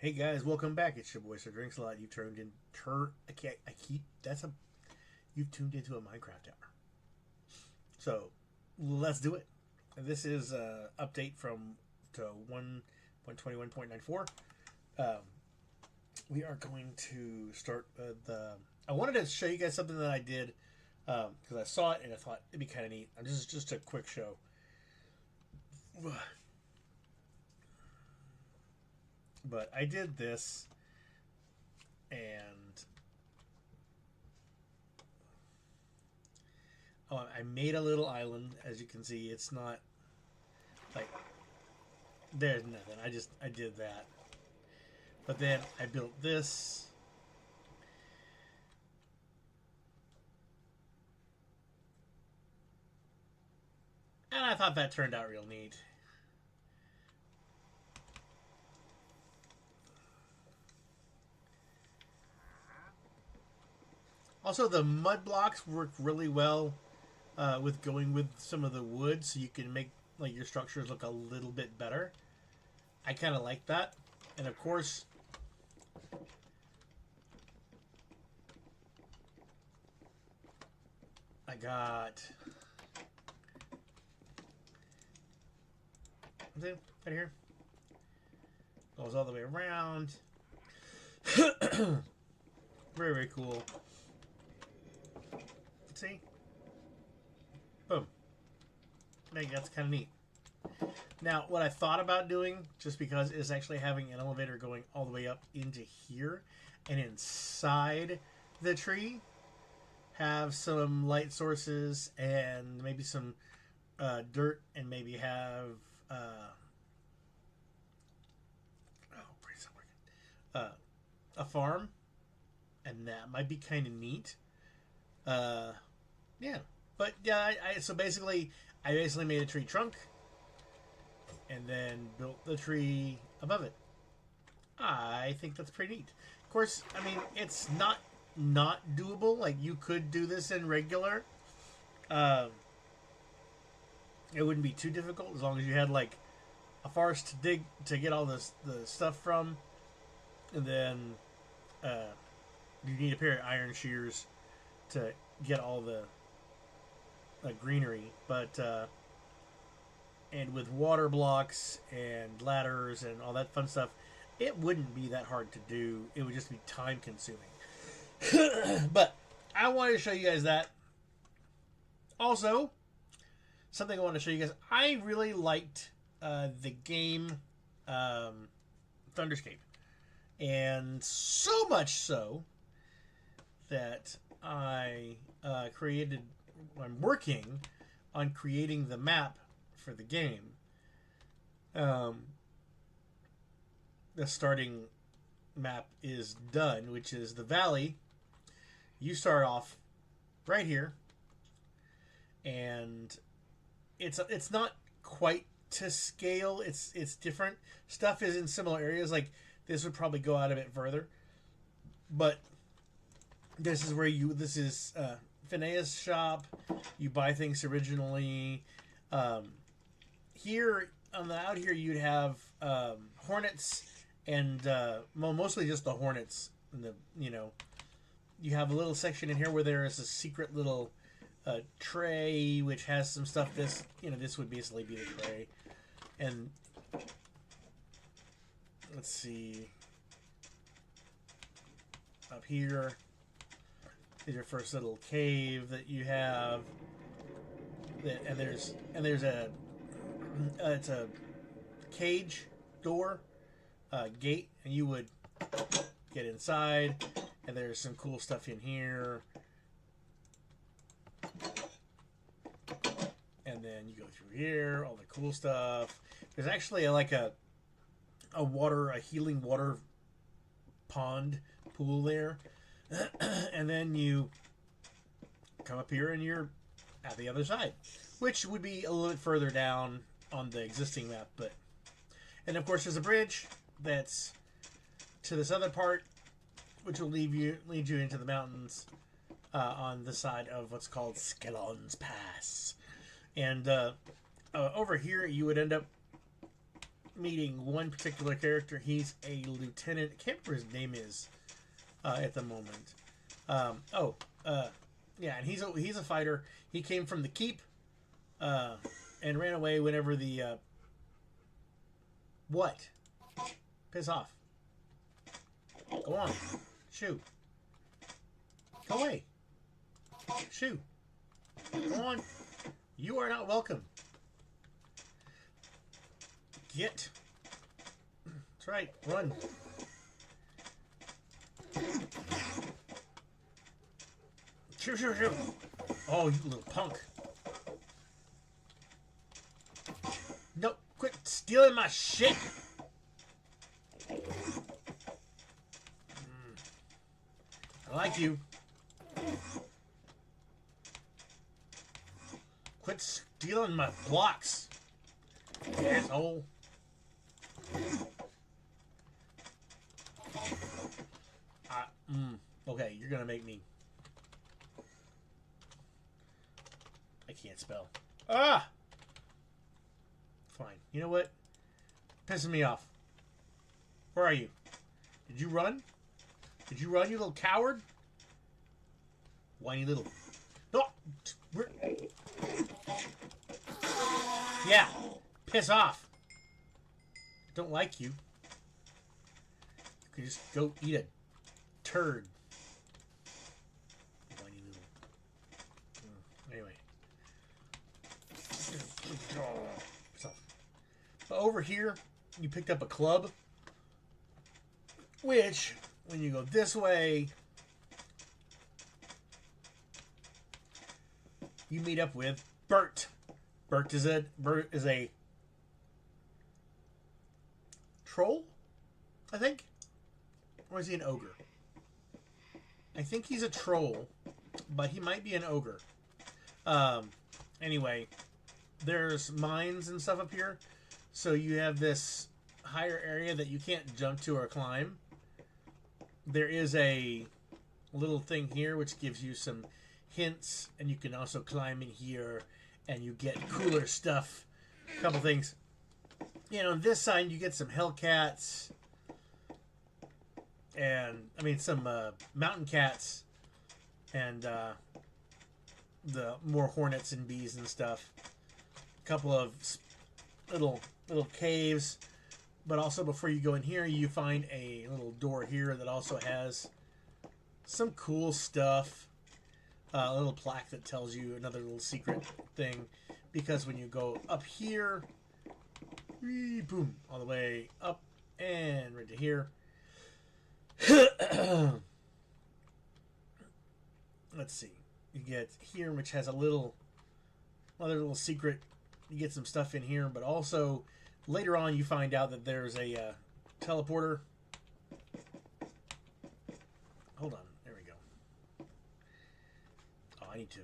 Hey guys, welcome back. It's your boy Sir Drinks a Lot. You've turned in I can't I keep that's a you've tuned into a Minecraft hour. So let's do it. This is a update from to 1.21.94. Um, we are going to start the. I wanted to show you guys something that I did because I saw it and I thought it'd be kind of neat. This is just a quick show. But I did this and I made a little island. As you can see, it's not like there's nothing. I did that, but then I built this, and I thought that turned out real neat. Also, the mud blocks work really well with going with some of the wood, so you can make like your structures look a little bit better. I kind of like that, and of course, I got right here. Goes all the way around. Very, very cool. See? Boom. I think that's kind of neat. Now, what I thought about doing, just because, is actually having an elevator going all the way up into here, and inside the tree, have some light sources and maybe some dirt, and maybe have brain's not working. A farm, and that might be kind of neat. Yeah, but yeah, so basically, I basically made a tree trunk, and then built the tree above it. I think that's pretty neat. Of course, I mean it's not doable. Like you could do this in regular. Um, it wouldn't be too difficult as long as you had like a forest to dig to get all the stuff from, and then you need a pair of iron shears to get all the greenery. But and with water blocks and ladders and all that fun stuff, it wouldn't be that hard to do. It would just be time consuming. But I wanted to show you guys that. Also, something I want to show you guys. I really liked the game Thunderscape, and so much so that I'm working on creating the map for the game. The starting map is done, which is the valley. You start off right here, and it's not quite to scale. It's different. Stuff is in similar areas. Like this would probably go out a bit further, but this is where this is Phineas' shop. You buy things originally. Here on the out here, you'd have hornets and mostly just the hornets. And you have a little section in here where there is a secret little tray which has some stuff. This would basically be the tray, and let's see up here. Is your first little cave that you have, and there's it's a cage door gate, and you would get inside, and there's some cool stuff in here, and then you go through here, all the cool stuff. There's actually like a healing water pond pool there. And then you come up here and you're at the other side, which would be a little bit further down on the existing map. And of course there's a bridge that's to this other part, which will lead you into the mountains on the side of what's called Skellon's Pass. And over here you would end up meeting one particular character. He's a lieutenant. I can't remember his name is at the moment. Yeah, and he's a fighter. He came from the keep and ran away whenever the what? Piss off. Go on. Shoot. Go away. Shoot. Go on. You are not welcome. Get. That's right. Run. Shoot, shoot, shoot. Oh, you little punk. No, quit stealing my shit. I like you. Quit stealing my blocks, asshole. Okay, you're gonna make me. I can't spell. Ah! Fine. You know what? Pissing me off. Where are you? Did you run? Did you run, you little coward? Whiny little. No! Yeah! Piss off! Don't like you. You could just go eat a turd. Whiny little. Anyway. Piss off. But over here, you picked up a club. Which, when you go this way, you meet up with Bert. Bert is a troll, I think, or is he an ogre? I think he's a troll, but he might be an ogre. Anyway, there's mines and stuff up here, so you have this higher area that you can't jump to or climb. There is a little thing here which gives you some hints, and you can also climb in here and you get cooler stuff. A couple things. You know, on this side you get some Hellcats and some mountain cats and the more hornets and bees and stuff. A couple of little caves. But also, before you go in here, you find a little door here that also has some cool stuff. A little plaque that tells you another little secret thing. Because when you go up here, boom, all the way up and right to here. Let's see. You get here, which has another little secret. You get some stuff in here, but also later on, you find out that there's a teleporter. Hold on. There we go. Oh, I need to.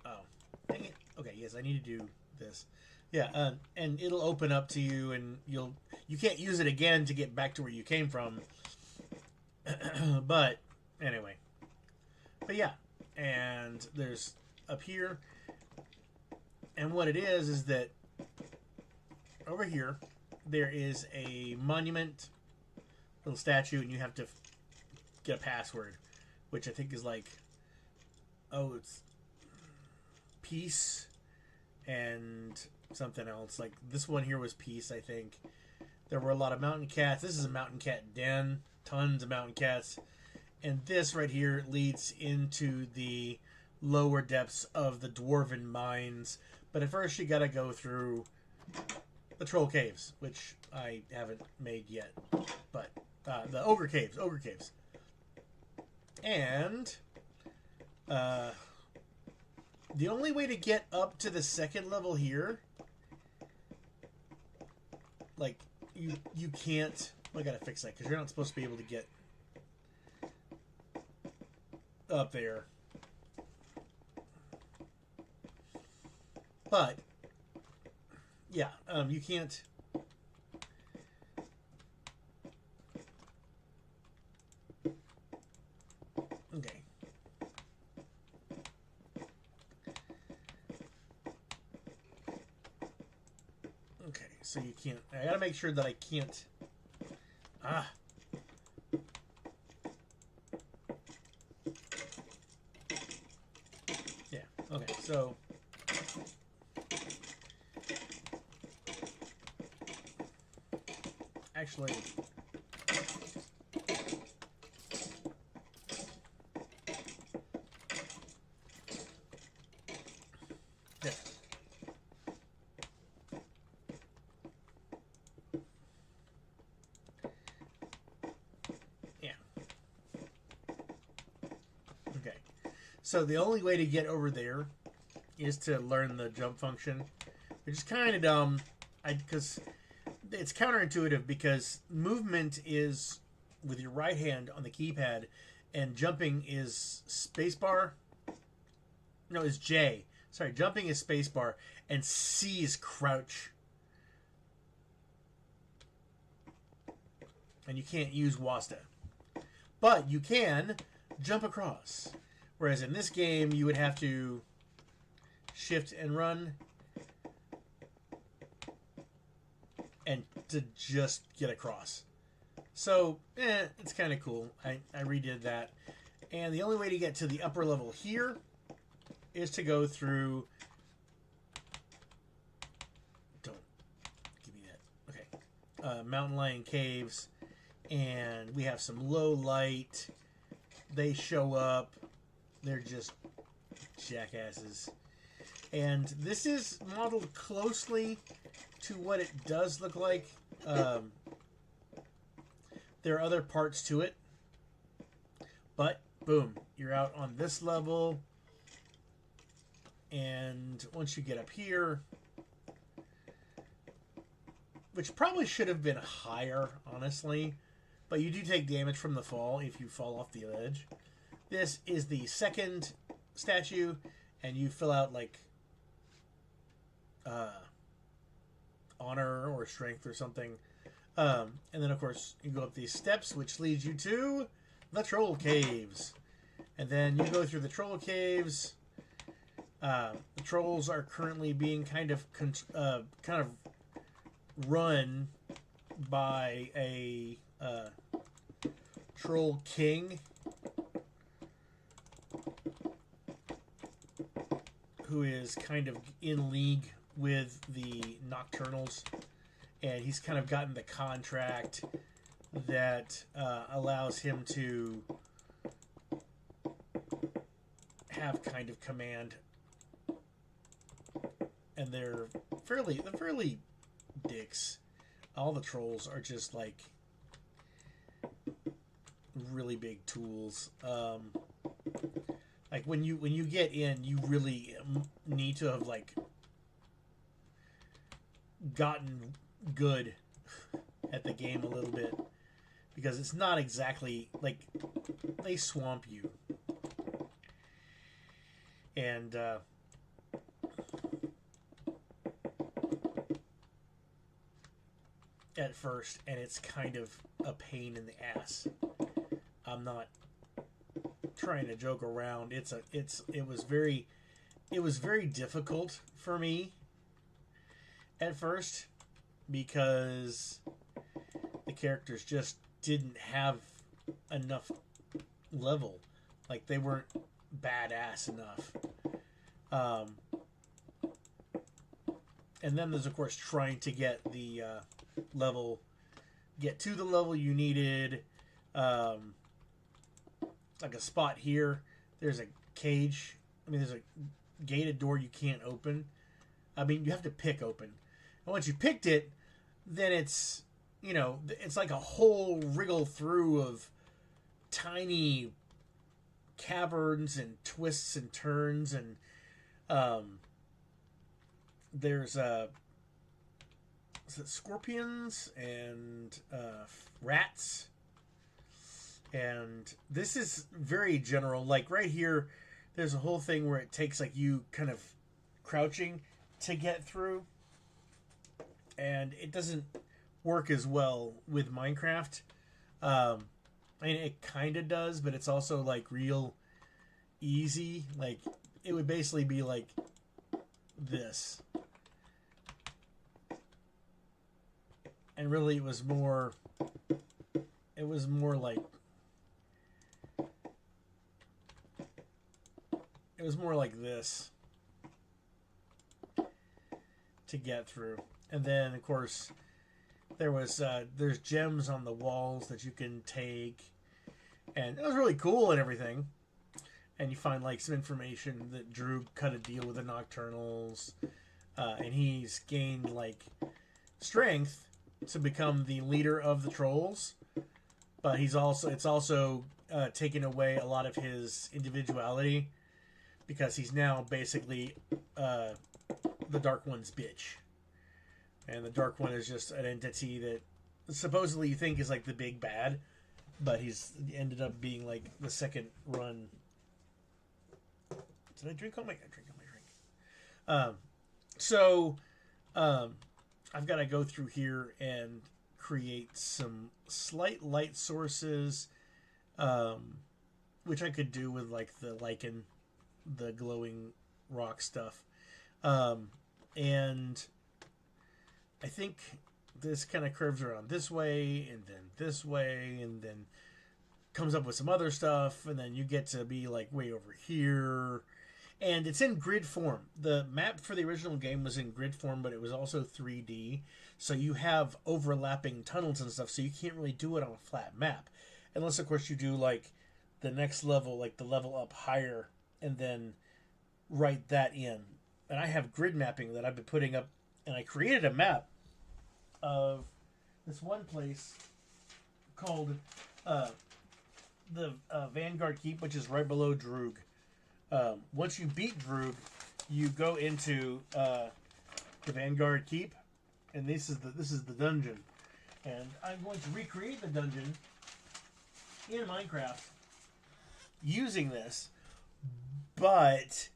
Oh, dang it. Okay, yes, I need to do this. Yeah, and it'll open up to you, and you can't use it again to get back to where you came from. But anyway. But yeah, and there's up here, and what it is that over here, there is a monument, little statue, and you have to get a password, which I think is like, it's peace and something else. Like this one here was peace, I think. There were a lot of mountain cats. This is a mountain cat den, tons of mountain cats, and this right here leads into the lower depths of the dwarven mines. But at first, you gotta go through the troll caves, which I haven't made yet, but the ogre caves, and the only way to get up to the second level here, like you can't. I gotta fix that because you're not supposed to be able to get up there, but yeah, you can't. Okay. Okay. so you can't. I gotta make sure that I can't. Ah. Yeah. Okay. So. Actually. Yeah. Yeah. Okay. So the only way to get over there is to learn the jump function, which is kind of dumb. Because it's counterintuitive because movement is with your right hand on the keypad, and jumping is spacebar. No, is J. Sorry, jumping is spacebar, and C is crouch. And you can't use WASD. But you can jump across. Whereas in this game, you would have to shift and run, and to just get across. So, it's kind of cool. I redid that. And the only way to get to the upper level here is to go through... Don't give me that. Okay. Mountain Lion Caves. And we have some low light. They show up. They're just jackasses. And this is modeled closely to what it does look like. There are other parts to it. But, boom, you're out on this level. And once you get up here, which probably should have been higher, honestly, but you do take damage from the fall if you fall off the ledge. This is the second statue, and you fill out, like, honor or strength or something. And then, of course, you go up these steps, which leads you to the Troll Caves. And then you go through the Troll Caves. The trolls are currently being kind of run by a Troll King who is kind of in league with the Nocturnals, and he's kind of gotten the contract that allows him to have kind of command, and they're fairly dicks. All the trolls are just like really big tools. Like when you get in, you really need to have like gotten good at the game a little bit, because it's not exactly like they swamp you. And at first, and it's kind of a pain in the ass. I'm not trying to joke around. It was very difficult for me at first, because the characters just didn't have enough level. Like, they weren't badass enough. And then there's, of course, trying to get the get to the level you needed. Like a spot here, there's a cage. I mean, there's a gated door you can't open. I mean, you have to pick open. And once you picked it, then it's, it's like a whole wriggle through of tiny caverns and twists and turns, and there's scorpions and rats. And this is very general. Like right here, there's a whole thing where it takes like you kind of crouching to get through, and it doesn't work as well with Minecraft. I mean, it kind of does, but it's also like real easy. Like, it would basically be like this. and really it was more like this to get through. And then of course there's gems on the walls that you can take, and it was really cool and everything. And you find like some information that Droog cut a deal with the Nocturnals, and he's gained like strength to become the leader of the trolls, but it's also taken away a lot of his individuality, because he's now basically the Dark One's bitch. And the Dark One is just an entity that supposedly you think is like the big bad, but he's ended up being like the second run. Did I drink all my drink? I've got to go through here and create some slight light sources, which I could do with like the lichen, the glowing rock stuff, and I think this kind of curves around this way and then this way and then comes up with some other stuff, and then you get to be like way over here. And it's in grid form. The map for the original game was in grid form, but it was also 3D. So you have overlapping tunnels and stuff, so you can't really do it on a flat map. Unless, of course, you do like the next level, like the level up higher, and then write that in. And I have grid mapping that I've been putting up, and I created a map of this one place called the Vanguard Keep, which is right below Droog. Once you beat Droog, you go into the Vanguard Keep, and this is the dungeon. And I'm going to recreate the dungeon in Minecraft using this, but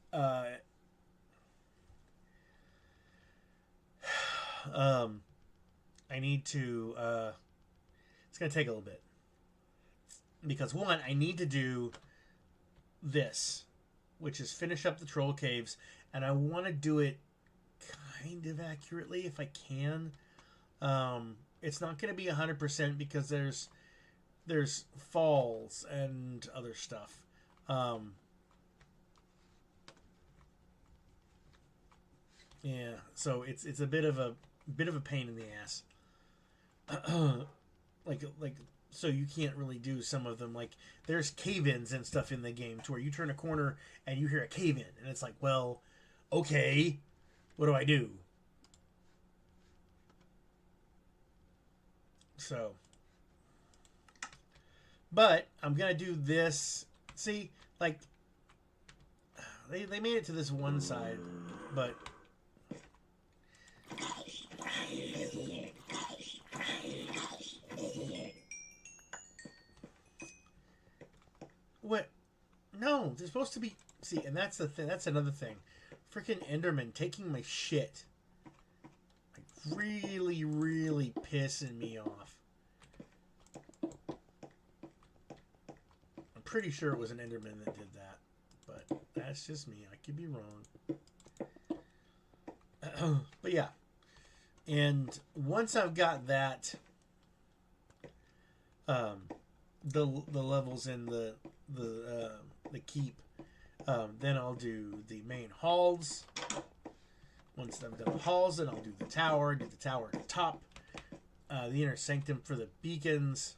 I need to. It's going to take a little bit, because one, I need to do this, which is finish up the troll caves, and I want to do it kind of Yeah, so it's a bit of a pain in the ass. like so you can't really do some of them. Like there's cave-ins and stuff in the game to where you turn a corner and you hear a cave-in, and it's like, well, okay, what do I do? So, but I'm gonna do this. See, like they made it to this one side, but what? No, they're supposed to be. See, and that's the thing. That's another thing. Freaking Enderman taking my shit. Like, really, really pissing me off. I'm pretty sure it was an Enderman that did that, but that's just me. I could be wrong. But yeah, and once I've got that, the levels in the keep, then I'll do the main halls. Once I've done the halls, then I'll do the tower at the top, the inner sanctum for the beacons,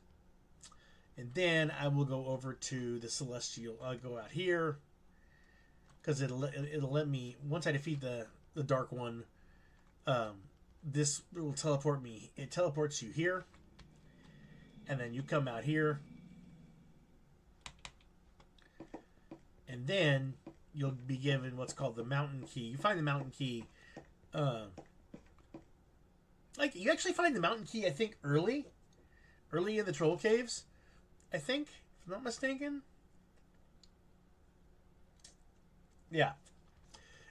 and then I will go over to the celestial. I'll go out here because it'll let me, once I defeat the dark one. This will teleport me. It teleports you here, and then you come out here, and then you'll be given what's called the mountain key. You find the mountain key. Like you actually find the mountain key, I think, early in the troll caves. I think, if I'm not mistaken. Yeah.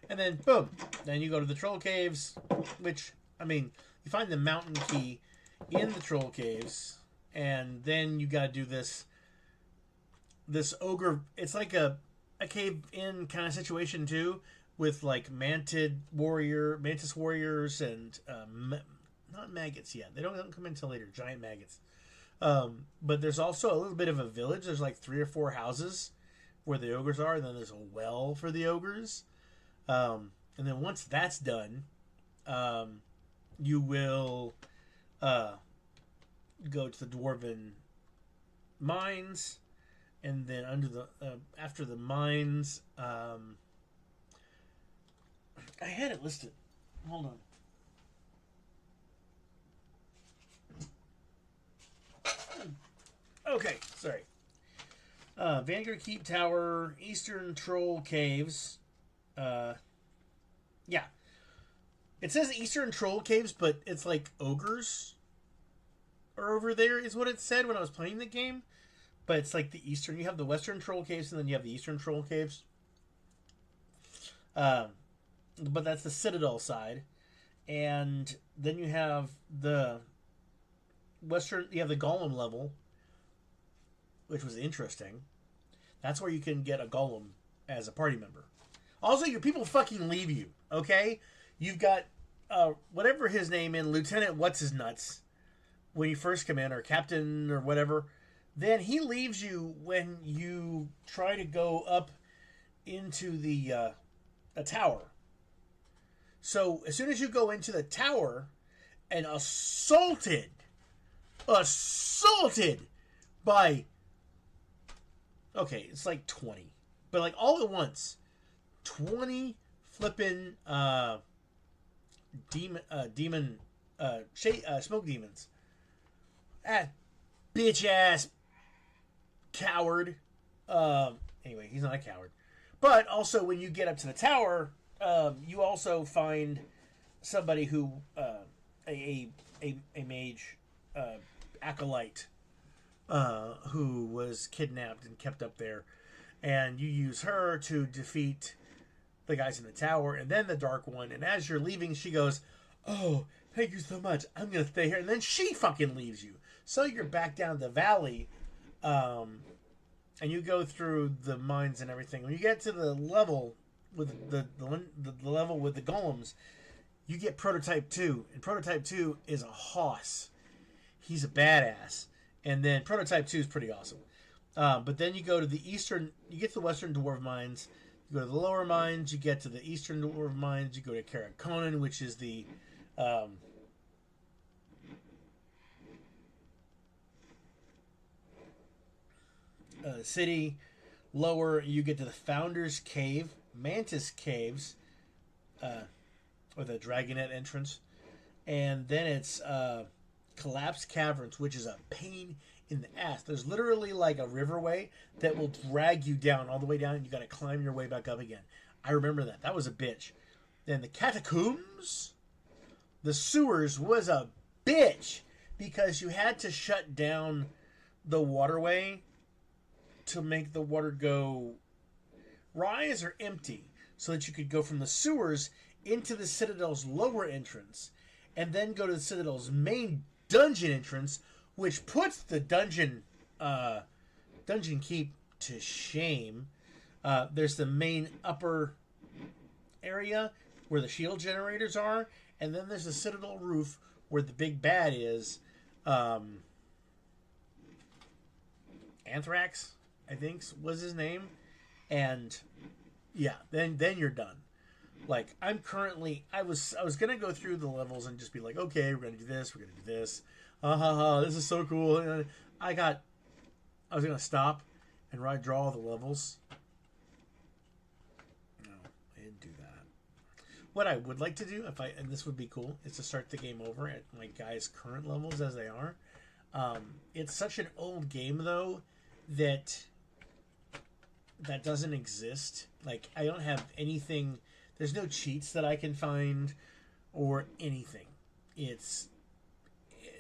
And then, boom. Then you go to the troll caves, which, I mean, you find the mountain key in the troll caves, and then you gotta do this ogre. It's like a cave-in kind of situation, too, with, like, mantis warriors and not maggots yet. They don't come until later. Giant maggots. But there's also a little bit of a village. There's like 3 or 4 houses where the ogres are, and then there's a well for the ogres. And then once that's done, you will go to the dwarven mines, and then under the after the mines, I had it listed. Hold on. Okay, sorry. Vanguard Keep Tower, Eastern Troll Caves. Yeah. It says Eastern Troll Caves, but it's like ogres are over there, is what it said when I was playing the game. But it's like the Eastern. You have the Western Troll Caves, and then you have the Eastern Troll Caves. But that's the Citadel side. And then you have the Western. You have the Golem level, which was interesting. That's where you can get a Golem as a party member. Also, your people fucking leave you, okay? You've got, whatever his name in, Lieutenant What's-His-Nuts, when you first come in, or Captain, or whatever. Then he leaves you when you try to go up into the a tower. So, as soon as you go into the tower, and assaulted by, okay, it's like 20. But like all at once, 20 flippin' smoke demons. That bitch ass coward. Anyway, he's not a coward. But also, when you get up to the tower, you also find somebody who a mage acolyte who was kidnapped and kept up there, and you use her to defeat the guys in the tower, and then the Dark One. And as you're leaving, she goes, "Oh, thank you so much. I'm gonna stay here." And then she fucking leaves you. So you're back down the valley, and you go through the mines and everything. When you get to the level with the level with the golems, you get Prototype 2, and Prototype 2 is a hoss. He's a badass. And then Prototype 2 is pretty awesome. But then you go to the eastern, you get to the Western Dwarf Mines, you go to the lower mines, you get to the Eastern Dwarf Mines, you go to Karak-Conan, which is the city. Lower, you get to the Founder's Cave, Mantis Caves, or the Dragonet entrance. And then it's Collapsed Caverns, which is a pain in the ass. There's literally like a riverway that will drag you down all the way down, and you got to climb your way back up again. I remember that. That was a bitch. Then the Catacombs, the sewers, was a bitch because you had to shut down the waterway to make the water go rise or empty, so that you could go from the sewers into the Citadel's lower entrance, and then go to the Citadel's main dungeon entrance, which puts the dungeon keep to shame. There's the main upper area where the shield generators are, and then there's the Citadel roof where the big bad is. Anthrax, I think, was his name. And yeah, then you're done. Like, I'm currently, I was gonna go through the levels and just be like, okay, we're gonna do this, we're gonna do this. This is so cool. And I was gonna stop and draw all the levels. No, I didn't do that. What I would like to do, and this would be cool, is to start the game over at my guys' current levels as they are. It's such an old game, though, that doesn't exist. Like, I don't have anything. There's no cheats that I can find or anything. It's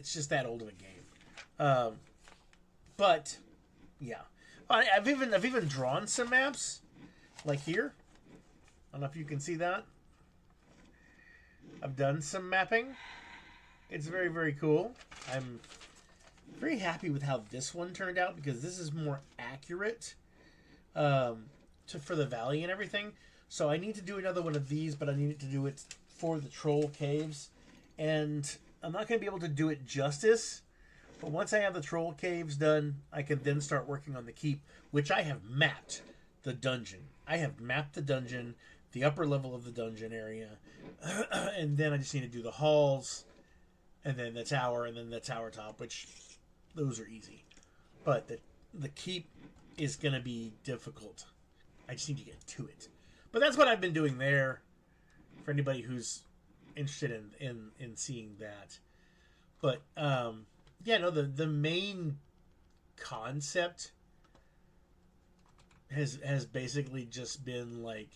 just that old of a game. But yeah, I've even drawn some maps, like here. I don't know if you can see that. I've done some mapping. It's very, very cool. I'm very happy with how this one turned out, because this is more accurate for the valley and everything. So I need to do another one of these, but I need to do it for the Troll Caves. And I'm not going to be able to do it justice. But once I have the troll caves done, I can then start working on the keep, which I have mapped the dungeon. I have mapped the dungeon, the upper level of the dungeon area, and then I just need to do the halls, and then the tower, and then the tower top, which those are easy. But the keep is going to be difficult. I just need to get to it. But that's what I've been doing there. For anybody who's interested in seeing that. But yeah, no, the main concept has basically just been like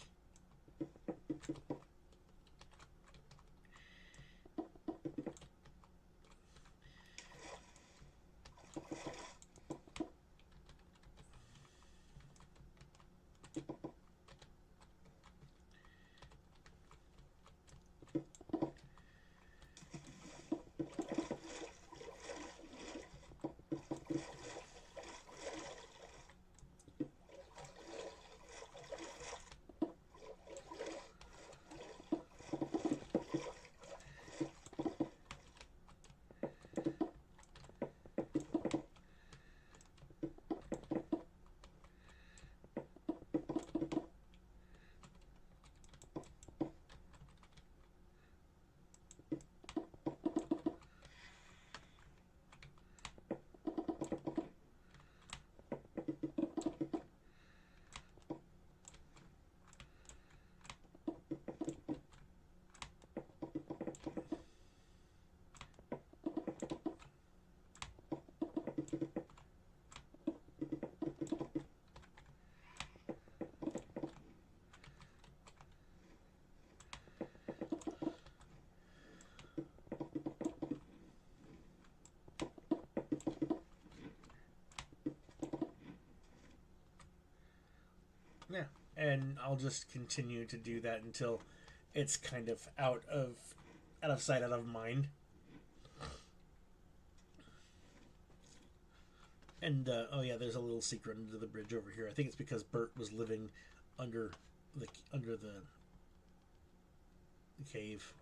yeah, and I'll just continue to do that until it's kind of out of sight, out of mind. And oh yeah, there's a little secret under the bridge over here. I think it's because Bert was living under the cave.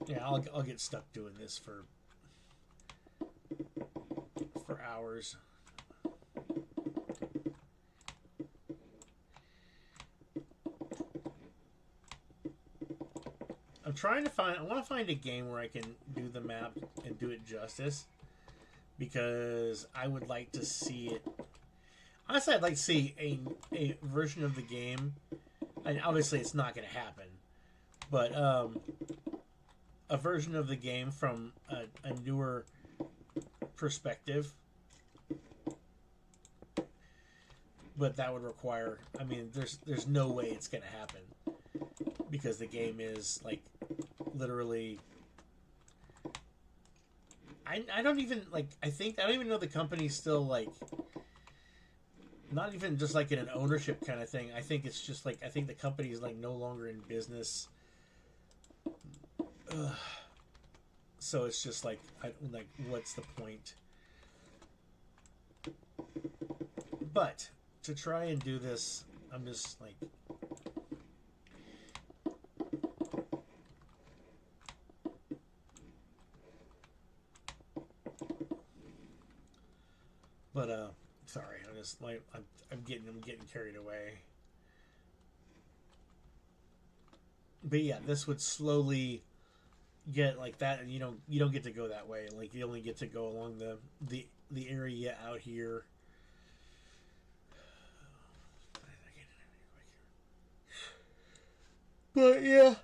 Yeah, I'll get stuck doing this for hours. I'm trying to find. I want to find a game where I can do the map and do it justice, because I would like to see it. Honestly, I'd like to see a version of the game, and obviously it's not going to happen, but a version of the game from a newer perspective. But that would require. I mean, there's no way it's going to happen, because the game is like literally. I don't even like. I don't even know the company's still like. Not even just like in an ownership kind of thing. I think it's just like, I think the company is like no longer in business. Ugh. So it's just like, what's the point? But to try and do this, I'm just like. But sorry, I'm just like I'm getting carried away. But yeah, this would slowly get like that, and you don't get to go that way. Like, you only get to go along the area out here. But yeah,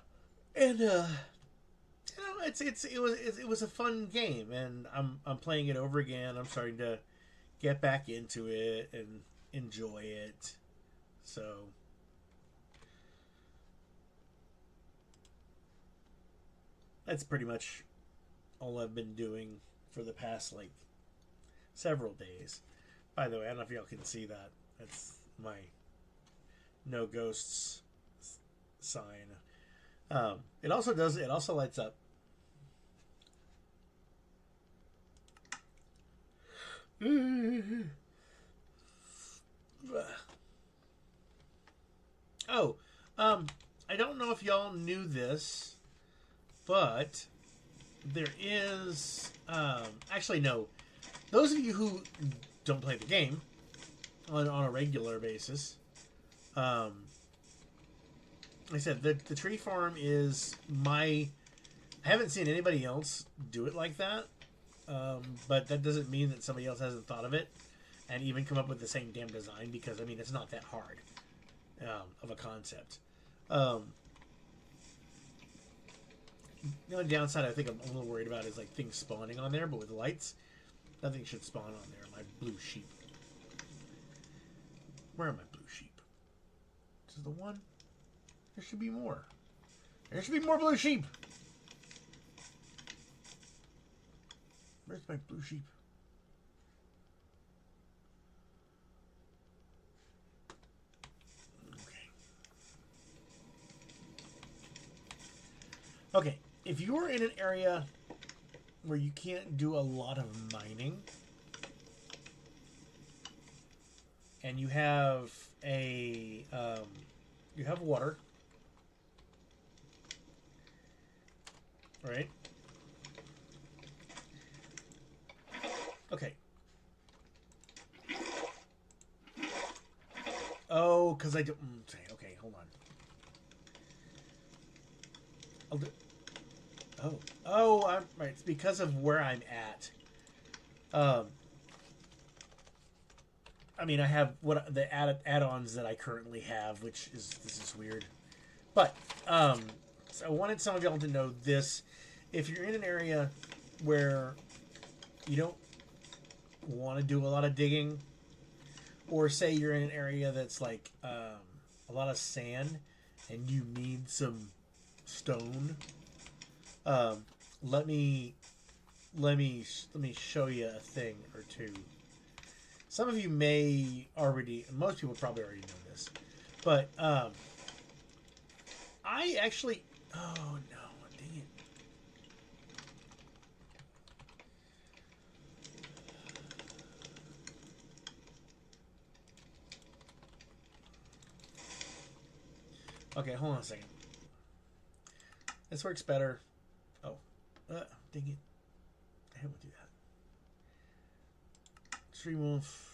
And it was a fun game, and I'm playing it over again. I'm starting to get back into it and enjoy it. So that's pretty much all I've been doing for the past like several days. By the way, I don't know if y'all can see that. That's my no ghosts sign. It also does. It also lights up. Oh, I don't know if y'all knew this, but there is actually no. Those of you who don't play the game on a regular basis, like I said, the tree farm is my. I haven't seen anybody else do it like that, but that doesn't mean that somebody else hasn't thought of it and even come up with the same damn design, because I mean it's not that hard of a concept. The only downside I think I'm a little worried about is like things spawning on there, but with lights, nothing should spawn on there. My blue sheep. Where are my blue sheep? This is the one. There should be more. There should be more blue sheep. Where's my blue sheep? Okay, if you're in an area where you can't do a lot of mining, and you have you have water, right? Okay. Oh, because I don't. Okay, hold on. I'll do. Oh, I'm right. It's because of where I'm at. I mean, I have what the add-ons that I currently have, which is this is weird, but so I wanted some of y'all to know this. If you're in an area where you don't want to do a lot of digging, or say you're in an area that's like a lot of sand and you need some stone, let me show you a thing or two. Some of you may already, most people probably already know this, but I actually, oh no, dang it. Okay, hold on a second. This works better. Oh, dang it. I hate to do that. Stream Wolf.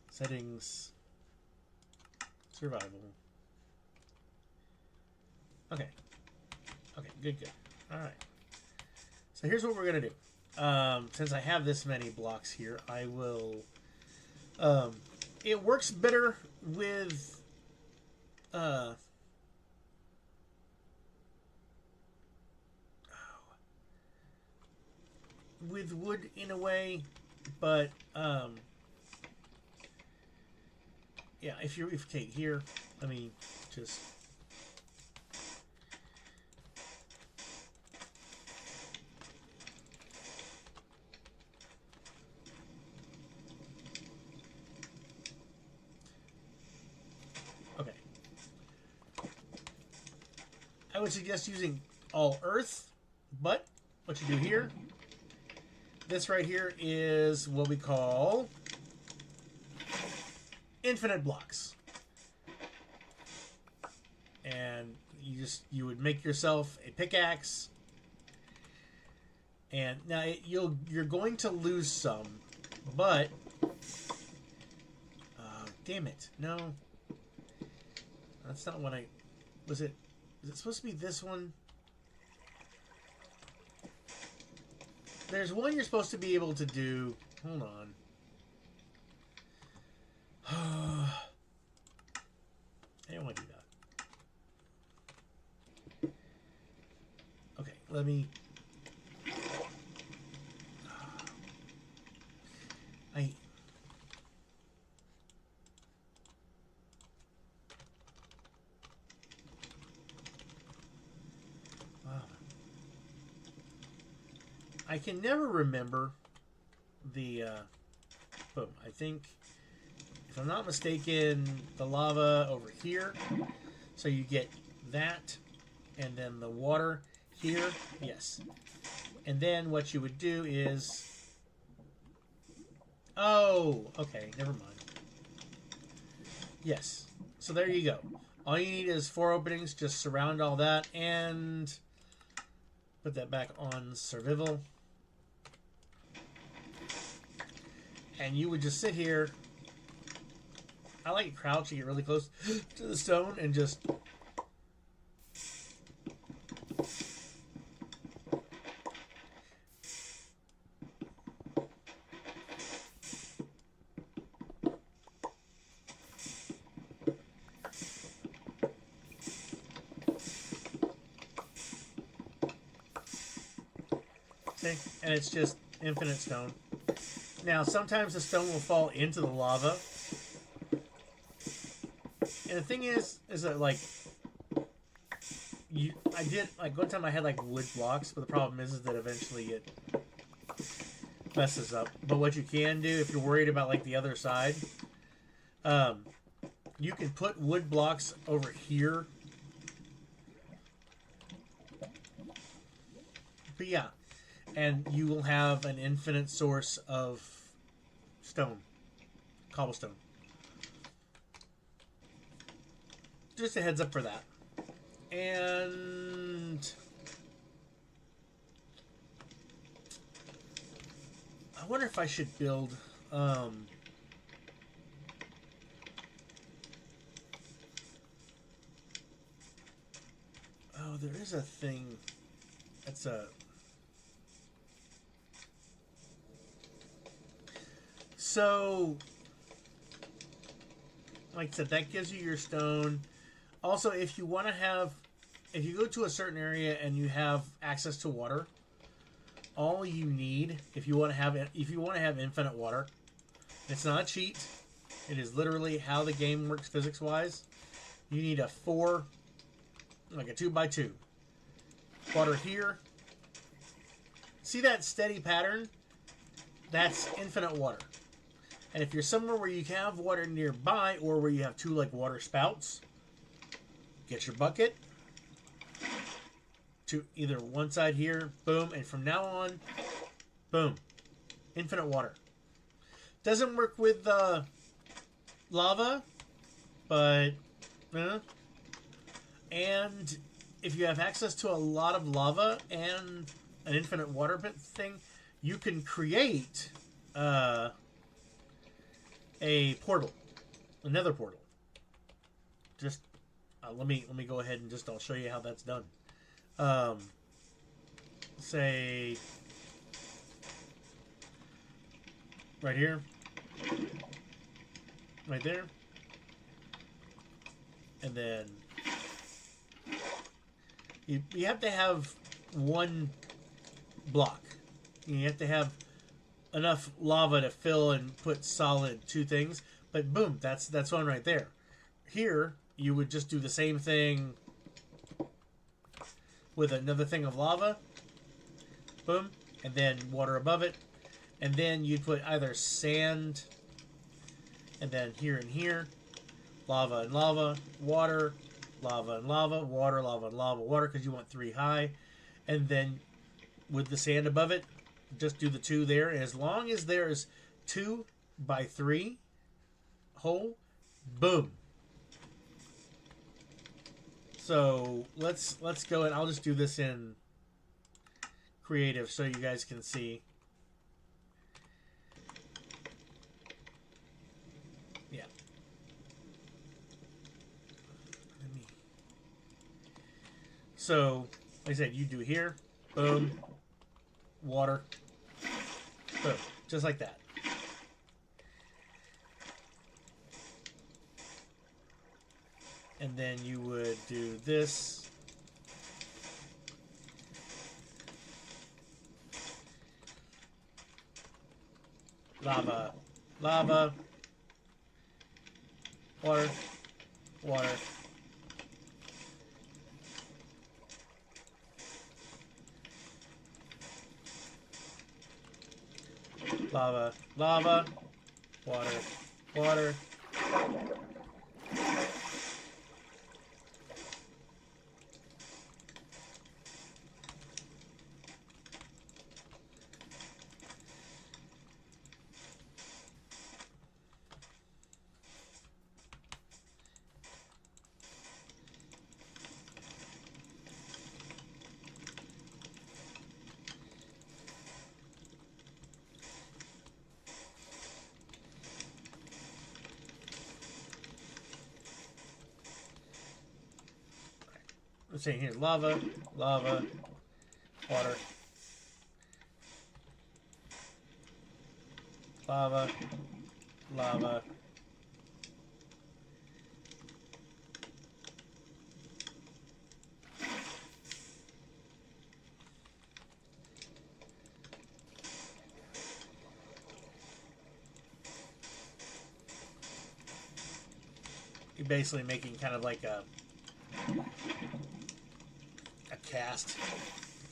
Settings. Survival. Okay. Okay, good. Alright. So here's what we're going to do. Since I have this many blocks here, I will... it works better with... with wood in a way, but yeah, if okay, here, let me just okay. I would suggest using all earth, but what you do here, this right here is what we call infinite blocks. And you would make yourself a pickaxe. And now you're going to lose some, but damn it. No. That's not what is it supposed to be this one? There's one you're supposed to be able to do. Hold on. let me. I. I can never remember the. Boom. I think, if I'm not mistaken, the lava over here. So you get that, and then the water here. Yes. And then what you would do is. Oh, okay. Never mind. Yes. So there you go. All you need is 4 openings. Just surround all that and put that back on survival. And you would just sit here. I like to crouch and get really close to the stone and just. See? And it's just infinite stone. Now, sometimes the stone will fall into the lava. And the thing is that, like, I did, like, one time I had, like, wood blocks, but the problem is that eventually it messes up. But what you can do, if you're worried about, like, the other side, you can put wood blocks over here. But yeah, and you will have an infinite source of stone, cobblestone. Just a heads up for that. And I wonder if I should build oh, there is a thing that's a. So, like I said, that gives you your stone. Also, if you want to have, if you go to a certain area and you have access to water, all you need, if you want to have infinite water, it's not a cheat. It is literally how the game works physics-wise. You need a 2x2. Water here. See that steady pattern? That's infinite water. And if you're somewhere where you have water nearby, or where you have 2 like water spouts, get your bucket to either one side here, boom, and from now on, boom, infinite water. Doesn't work with lava, but and if you have access to a lot of lava and an infinite water pit thing, you can create a portal, another portal. Just let me go ahead and I'll show you how that's done. Say right here, right there, and then you have to have one block. You have to have enough lava to fill and put solid 2 things. But boom, that's one right there. Here, you would just do the same thing with another thing of lava. Boom. And then water above it. And then you'd put either sand, and then here and here, lava and lava, water, lava and lava, water, lava and lava, water, because you want 3 high. And then with the sand above it, just do the 2 there. And as long as there's 2 by 3 hole, boom. So let's go, and I'll just do this in creative so you guys can see. Yeah. So, like I said, you do here, boom, water, boom, just like that. And then you would do this. lava, lava, water, water. Lava, lava, water, water. Let's see here. Lava, lava, water. Lava, lava. You're basically making kind of like a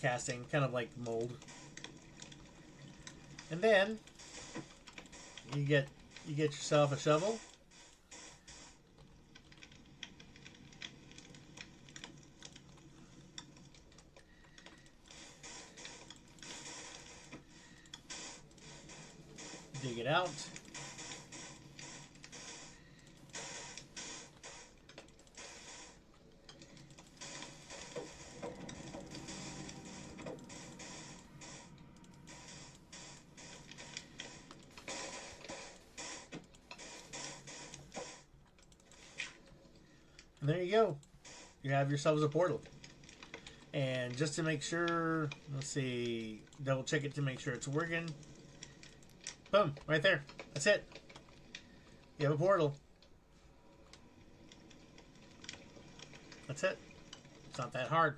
casting, kind of like mold. And then you get yourself a shovel. Dig it out. And there you go. You have yourselves a portal. And just to make sure, let's see, double check it to make sure it's working. Boom, right there. That's it. You have a portal. That's it. It's not that hard.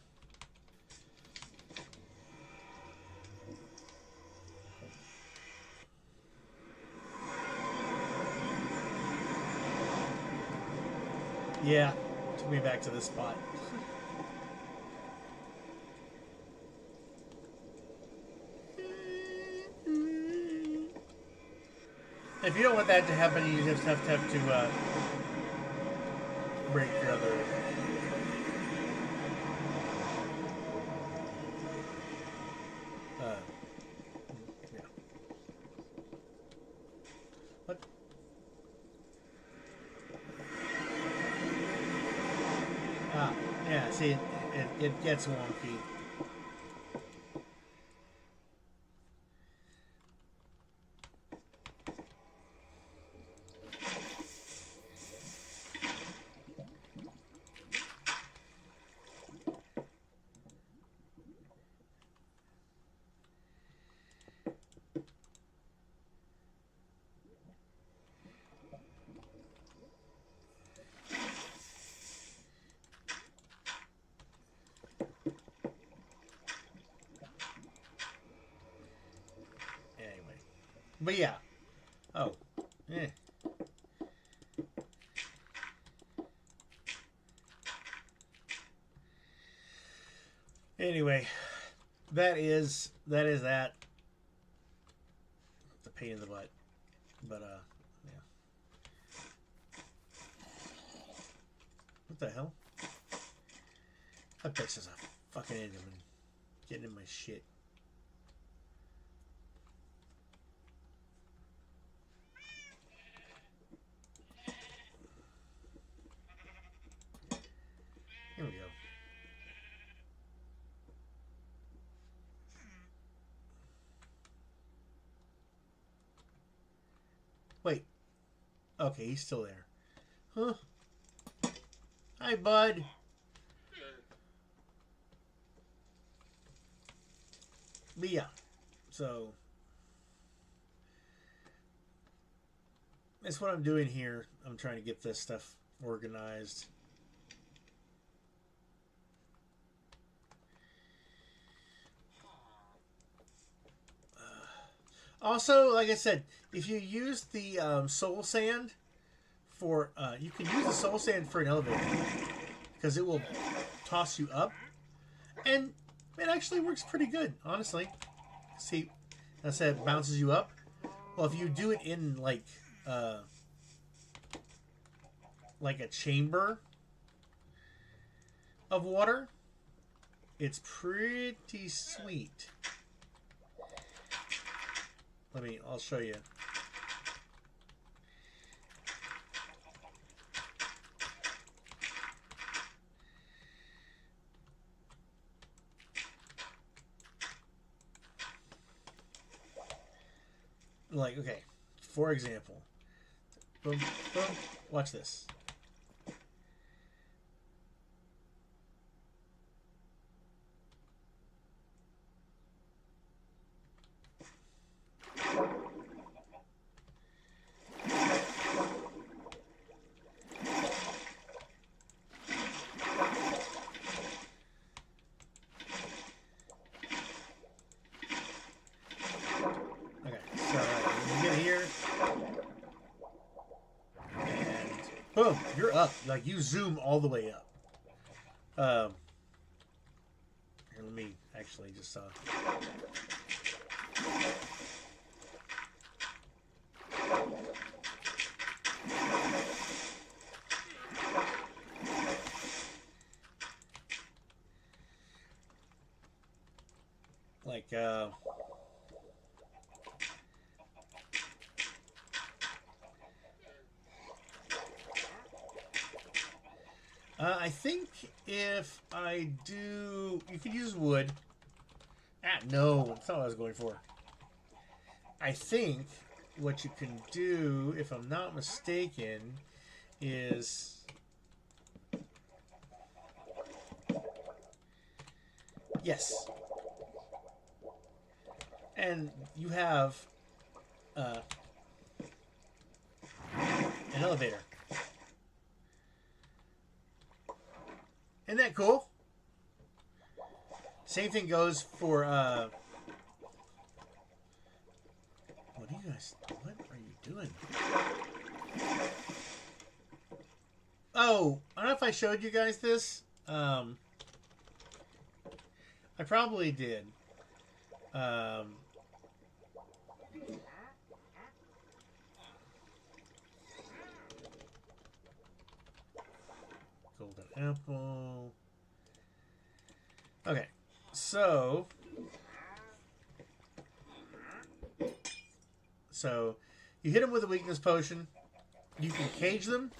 Yeah, took me back to this spot. If you don't want that to happen, you just have to break your other. Yeah. What? Ah, yeah. See, it gets wonky. But yeah. Oh. Yeah. Anyway, that is that. It's a pain in the butt. But yeah. What the hell? That bitch is a fucking Enderman. Getting in my shit. Here we go. Wait. Okay, he's still there. Huh? Hi, bud. But yeah. So that's what I'm doing here. I'm trying to get this stuff organized. Also, like I said, if you use the soul sand for, you can use the soul sand for an elevator because it will toss you up, and it actually works pretty good, honestly. See, I said it bounces you up. Well, if you do it in like a chamber of water, it's pretty sweet. I'll show you. Like, okay, for example, boom, boom, watch this. Boom, you're up. Like, you zoom all the way up. Here, let me actually just like I think if I do, you could use wood. No, that's not what I was going for. I think what you can do, if I'm not mistaken, is yes, and you have an elevator. Isn't that cool? Same thing goes for what are you doing? Oh, I don't know if I showed you guys this. I probably did. Golden apple. Okay, so you hit them with a weakness potion. You can cage them,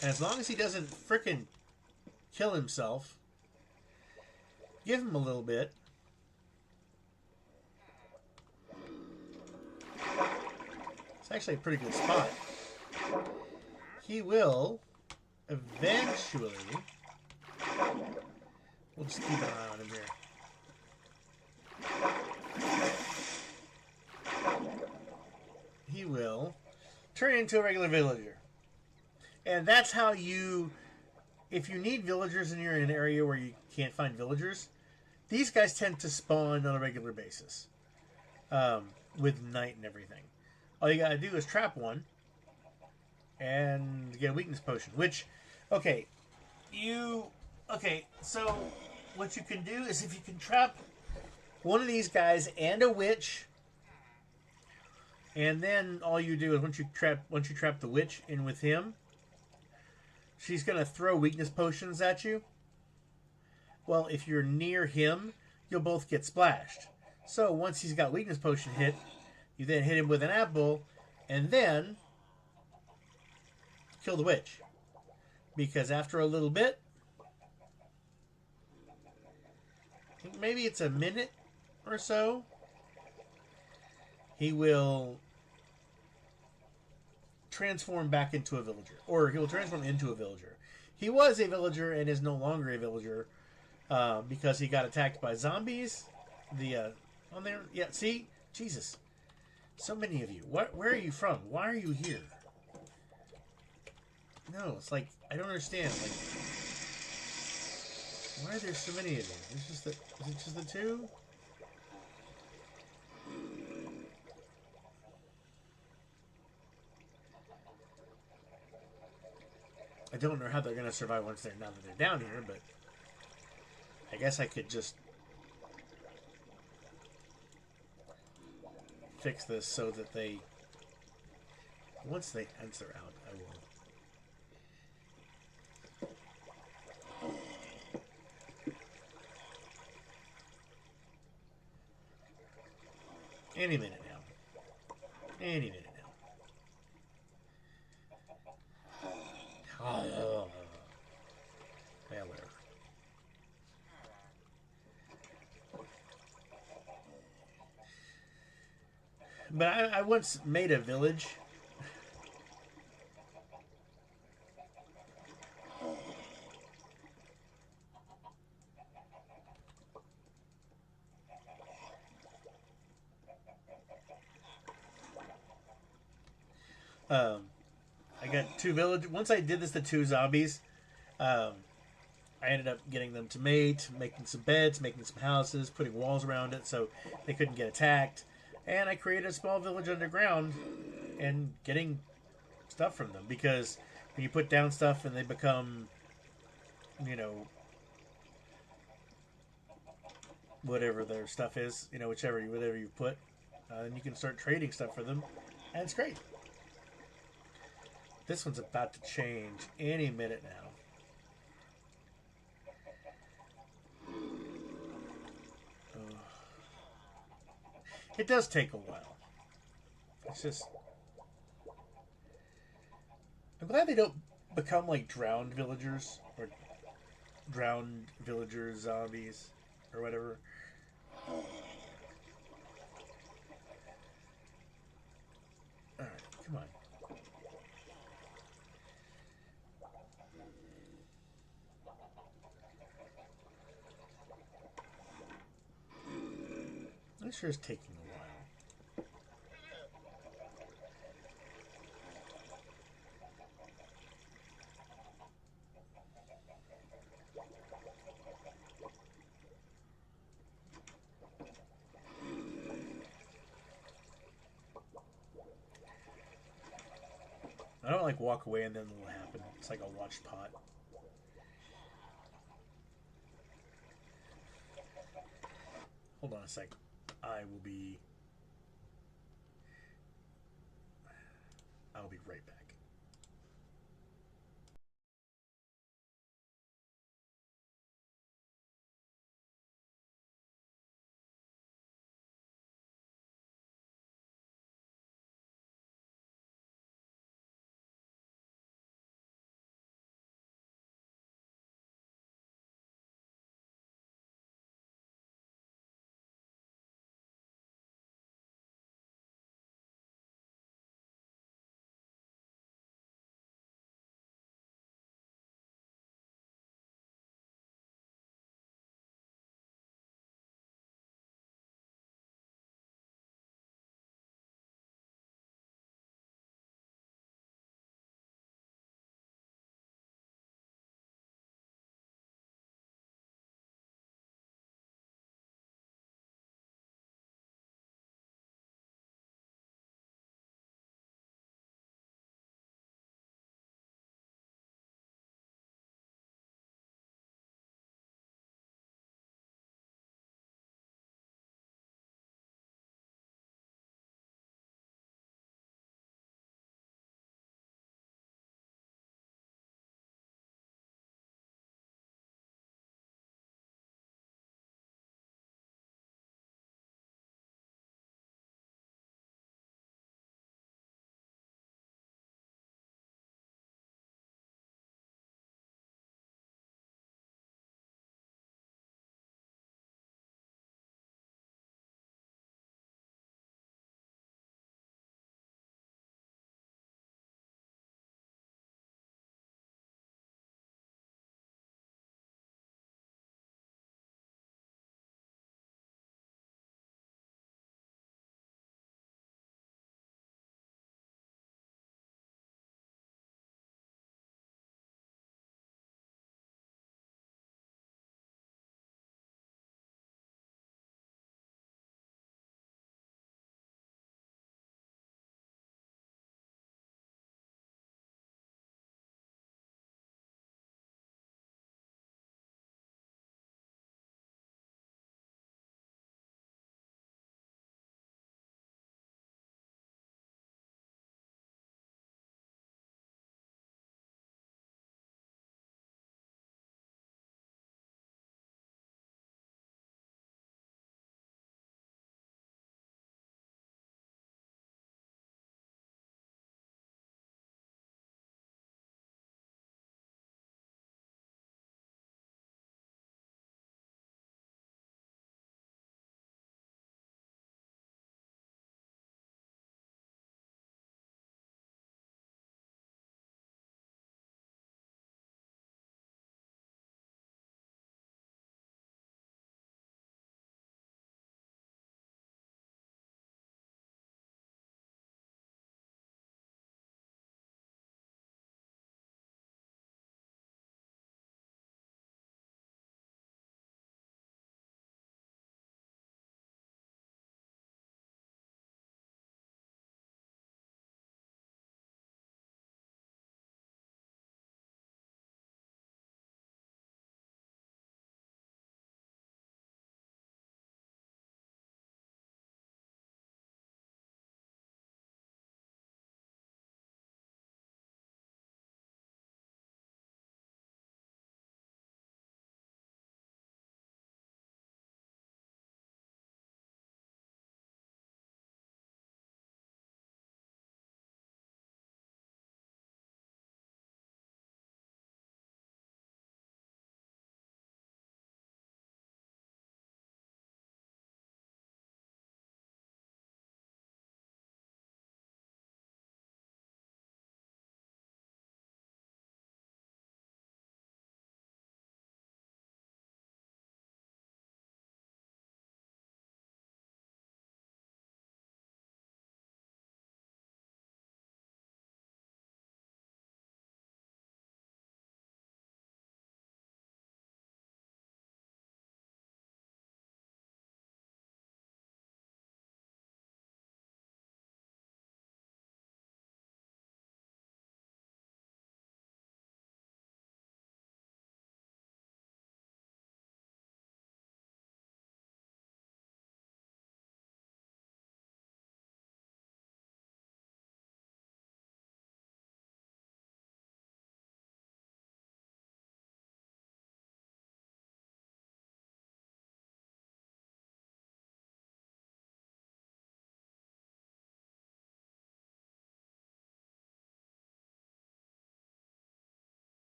and as long as he doesn't frickin' kill himself, give him a little bit. It's actually a pretty good spot. He will eventually... We'll just keep an eye on him here. He will turn into a regular villager. And that's how you... If you need villagers and you're in an area where you can't find villagers, these guys tend to spawn on a regular basis. With night and everything. All you gotta do is trap one and get a weakness potion. Which, okay, so what you can do is if you can trap one of these guys and a witch, and then all you do is once you trap the witch in with him, she's gonna throw weakness potions at you. Well, if you're near him, you'll both get splashed. So once he's got weakness potion hit, you then hit him with an apple, and then kill the witch. Because after a little bit, I think maybe it's a minute or so, he will transform back into a villager. Or he will transform into a villager. He was a villager and is no longer a villager because he got attacked by zombies. On there, yeah, see? Jesus. So many of you. Where are you from? Why are you here? No, it's like, I don't understand. Like, Why are there so many of these? It's just the, is it just the two? I don't know how they're going to survive once they're now that they're down here, but I guess I could just fix this so that they, once they answer out, I will. Any minute now. Any minute now. Oh, yeah, whatever. But I once made a village. I got two village. Once I did this to two zombies, I ended up getting them to mate, making some beds, making some houses, putting walls around it so they couldn't get attacked. And I created a small village underground and getting stuff from them because when you put down stuff and they become, you know, whatever their stuff is, you know, whatever you put, then you can start trading stuff for them, and it's great. This one's about to change any minute now. It does take a while. It's just, I'm glad they don't become like drowned villagers or drowned villager zombies or whatever. Alright, come on. This sure is taking a while. I don't like walk away and then it'll happen. It's like a watched pot. Hold on a sec. I'll be right back.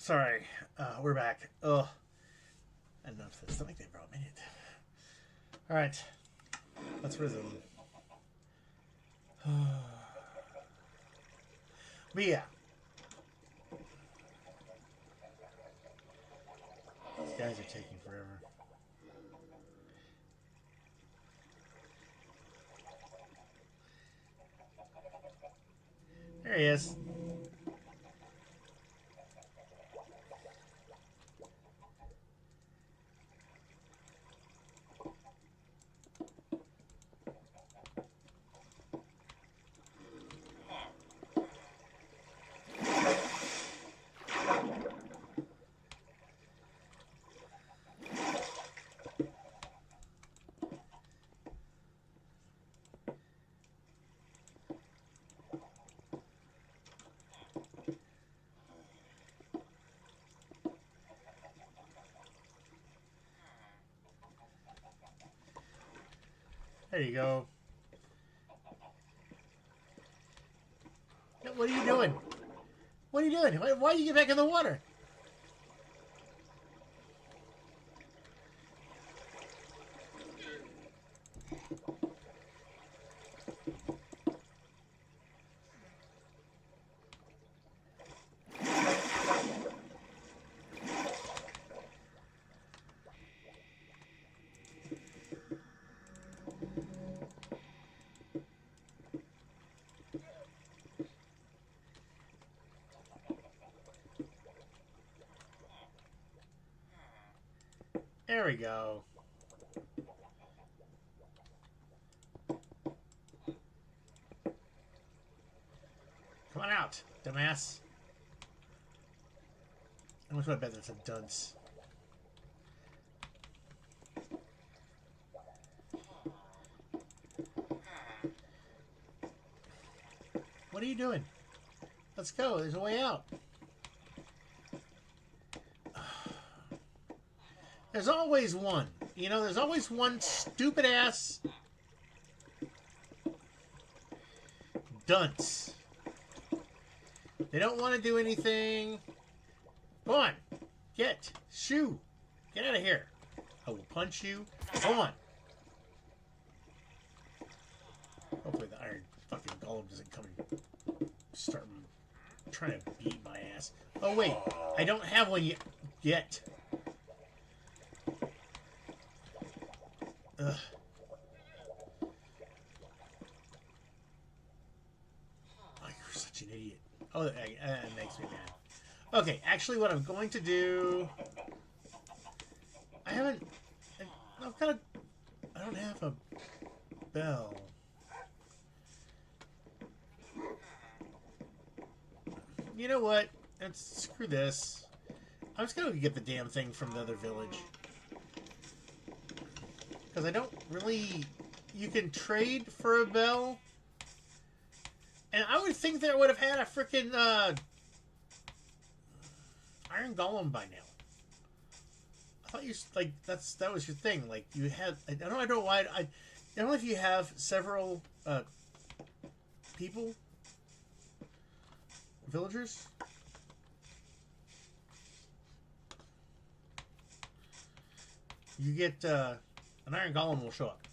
Sorry. We're back. Ugh. Enough of the stomach they brought me it. Alright. Let's resume. But yeah. These guys are taking forever. There he is. There you go. What are you doing? What are you doing? Why do you get back in the water? There we go. Come on out, dumbass. How much would I bet that's a dunce? What are you doing? Let's go. There's a way out. There's always one. You know, there's always one stupid ass dunce. They don't want to do anything. Go on. Get. Shoo. Get out of here. I will punch you. Go on. Hopefully the iron fucking golem doesn't come and start trying to beat my ass. Oh, wait. I don't have one yet. Ugh. Oh, you're such an idiot. Oh, that makes me mad. Okay, actually what I'm going to do... I don't have a bell. You know what? Screw this. I'm just gonna get the damn thing from the other village. Because I don't really... You can trade for a bell. And I would think that I would have had a freaking iron golem by now. I thought you like that was your thing. Like you had. I don't know why. I don't know if you have several people, villagers. You get an iron golem will show up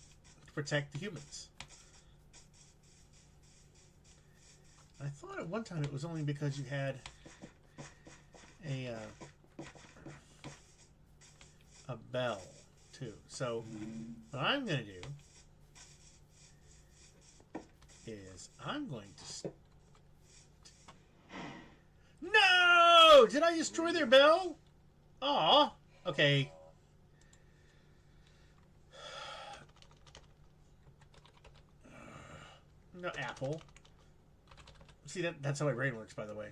to protect the humans. I thought at one time it was only because you had a bell too. So what I'm going to do is I'm going to... No! Did I destroy their bell? Aw. Okay. No apple. See, that's how my brain works, by the way.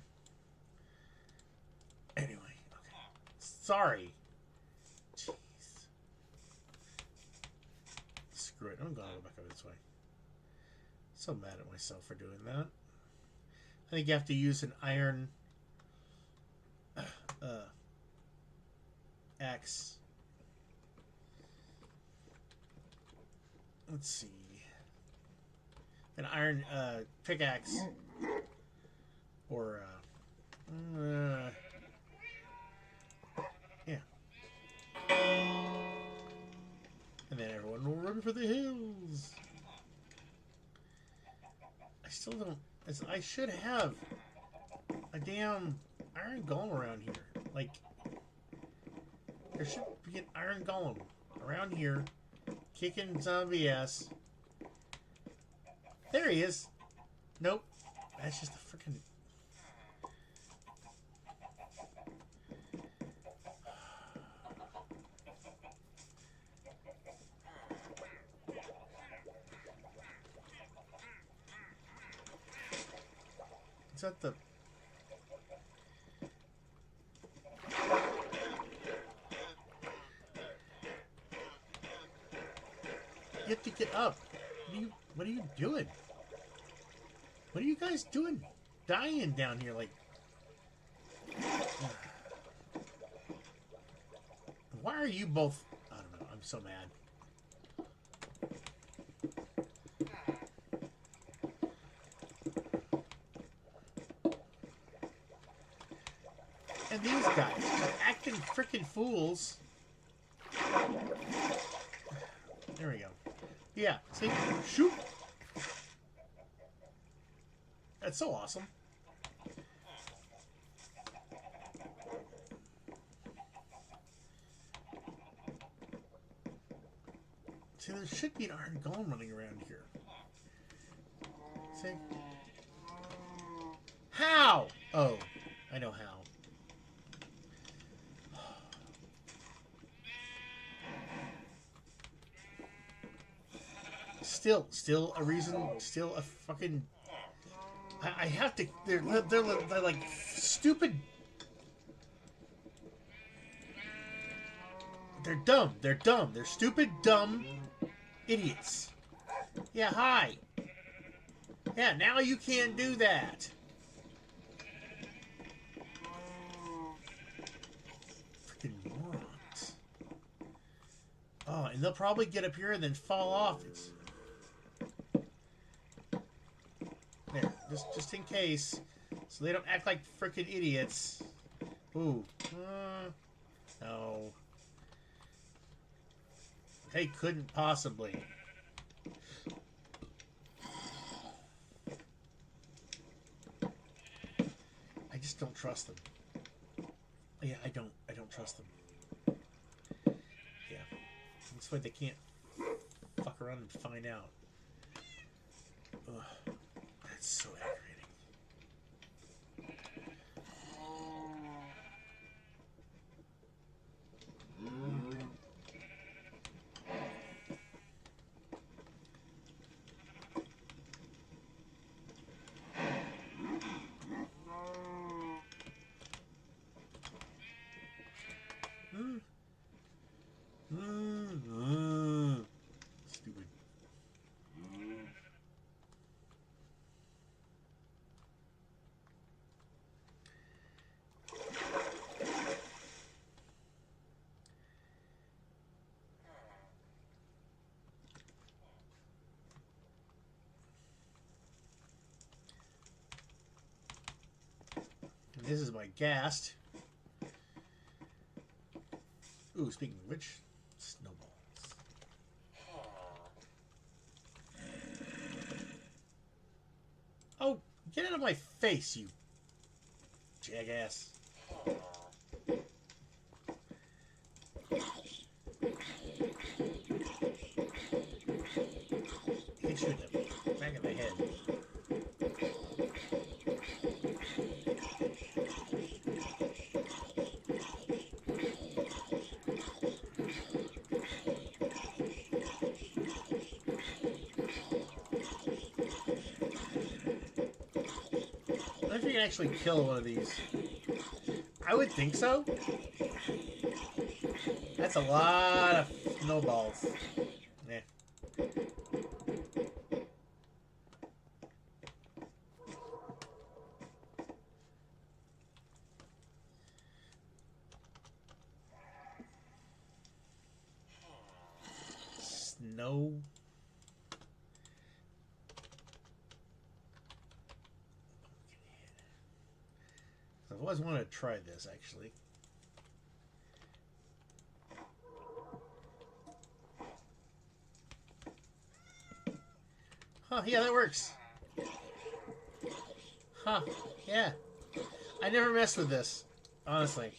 Anyway, okay. Sorry. Jeez. Screw it. I'm gonna go back over this way. So mad at myself for doing that. I think you have to use an iron axe. Let's see. An iron pickaxe. Or run for the hills. I still don't... I should have a damn iron golem around here. Like, there should be an iron golem around here kicking zombie ass. There he is. Nope. That's just a freaking... Is that the... You have to get up. What are you doing? What are you guys doing? Dying down here like... Why are you both... I don't know. I'm so mad. And these guys are acting frickin' fools. There we go. Yeah, see? Shoot! That's so awesome. See, there should be an iron golem running around here. See? How? Oh, I know how. Still a reason, still a fucking... I have to... They're like stupid... They're dumb. They're dumb. They're stupid, dumb idiots. Yeah, hi. Yeah, now you can't do that. Freaking morons. Oh, and they'll probably get up here and then fall off. It's... There, just in case, so they don't act like frickin' idiots. Ooh, no. They couldn't possibly. I just don't trust them. Yeah, I don't trust them. Yeah, that's why they can't fuck around and find out. Ugh. That's so aggravating. Stupid. This is my ghast. Ooh, speaking of which, snowballs. Oh, get out of my face, you jackass. Hit you in the back of the head. I wonder if you can actually kill one of these. I would think so. That's a lot of snowballs. Yeah. Snow. I've always wanted to try this, actually. yeah, that works. Huh. Yeah. I never messed with this, honestly.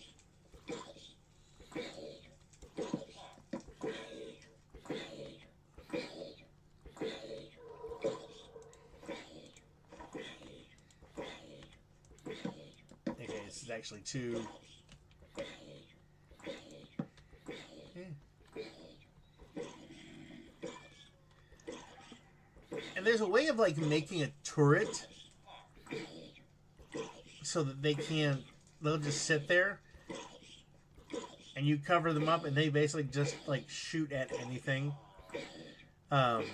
Okay, this is actually two. Yeah. And there's a way of like making a turret so that they'll just sit there and you cover them up and they basically just like shoot at anything. Um,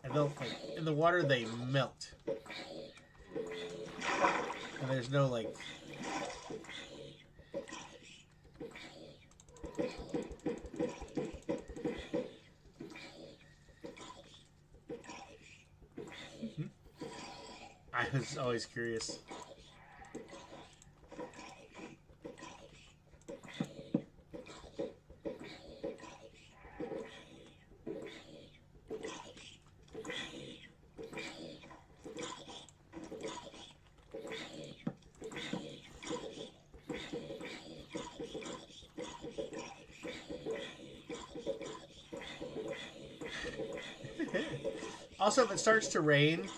and they'll like in the water they melt. And there's no like I was always curious. Also, if it starts to rain,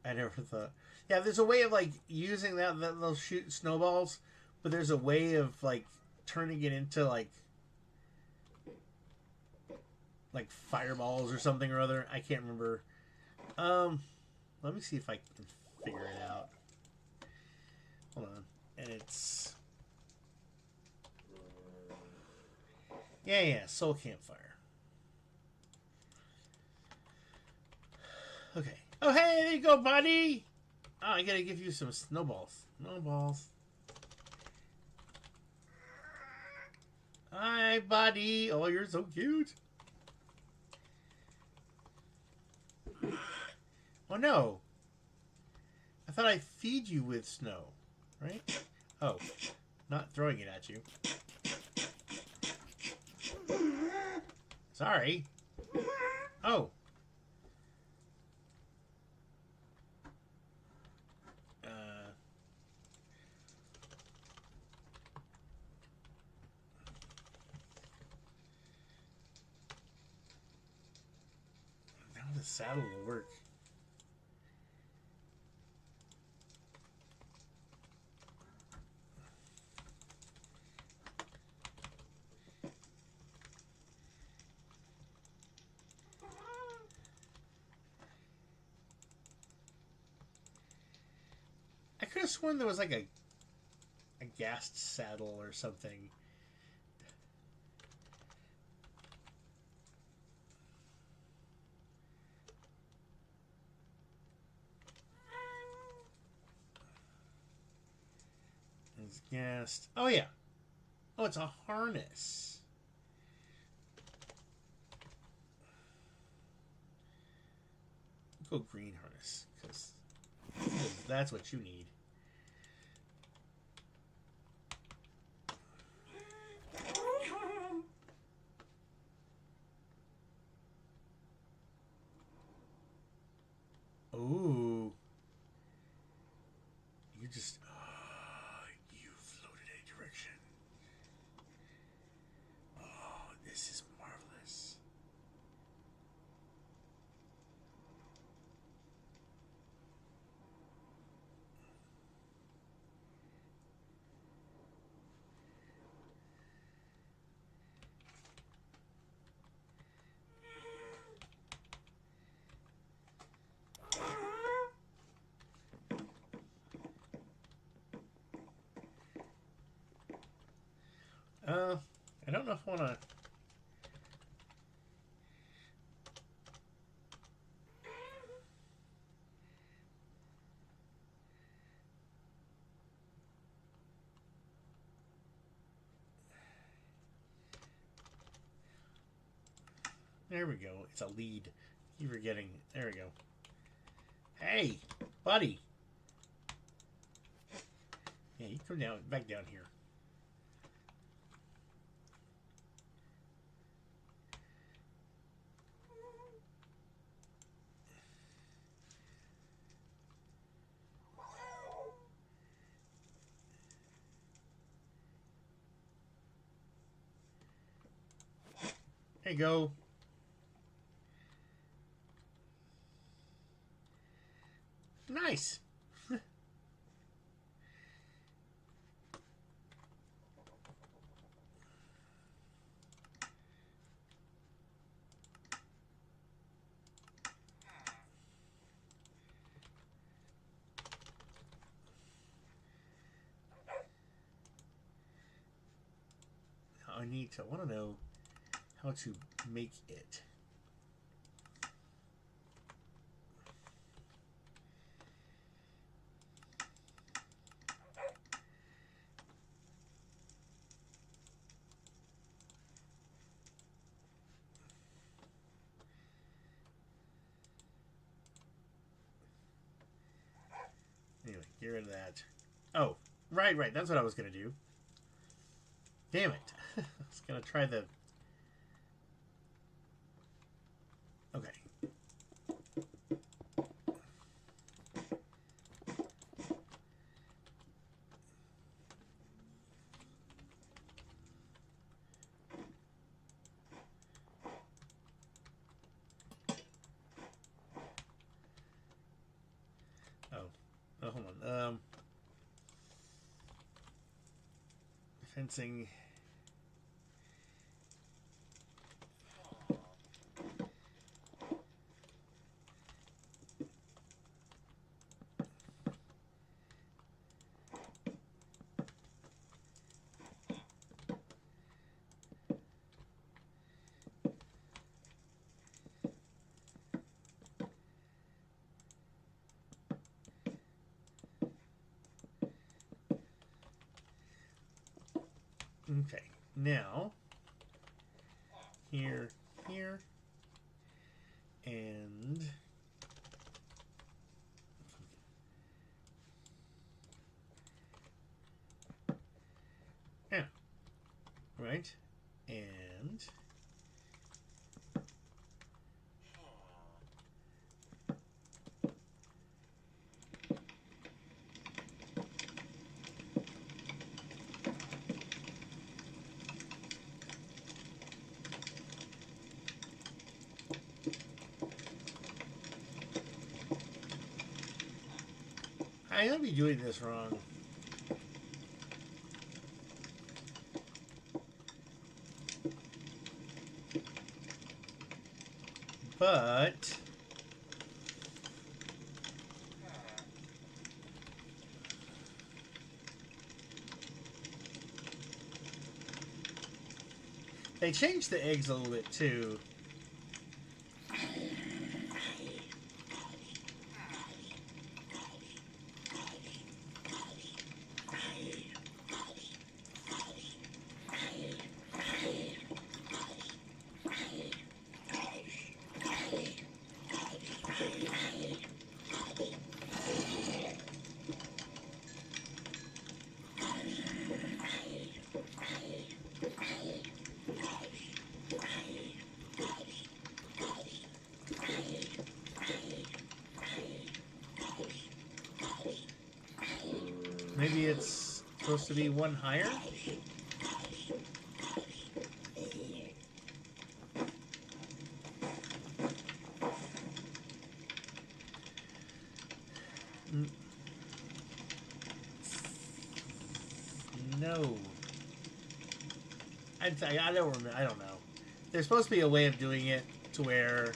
I never thought. Yeah, there's a way of like using that they'll shoot snowballs, but there's a way of like turning it into like fireballs or something or other. I can't remember. Let me see if I can figure it out. Hold on, and it's yeah, Soul Campfire. Okay. Oh, hey, there you go, buddy. Oh, I gotta give you some snowballs. Snowballs. Hi, buddy. Oh, you're so cute. Oh, no. I thought I'd feed you with snow, right? Oh, not throwing it at you. Sorry. Oh. Now the saddle will work. I could have sworn there was like a gassed saddle or something. It's gassed. Oh, yeah. Oh, it's a harness. Go green harness, because that's what you need. Ooh. You just... you floated a direction. Oh, this is marvelous. I don't know if I want to... There we go. It's a lead. Keep forgetting. There we go. Hey, buddy. Yeah, you come down, back down here. There you go. Nice. I want to know how to make it. Anyway, get rid of that. Oh, right. That's what I was going to do. Damn it. I was going to try the... Okay. Oh, hold on. Fencing... Okay, now, here, and yeah, right, and I gotta be doing this wrong. But they changed the eggs a little bit too. Maybe it's supposed to be one higher? No. I don't remember. I don't know. There's supposed to be a way of doing it to where...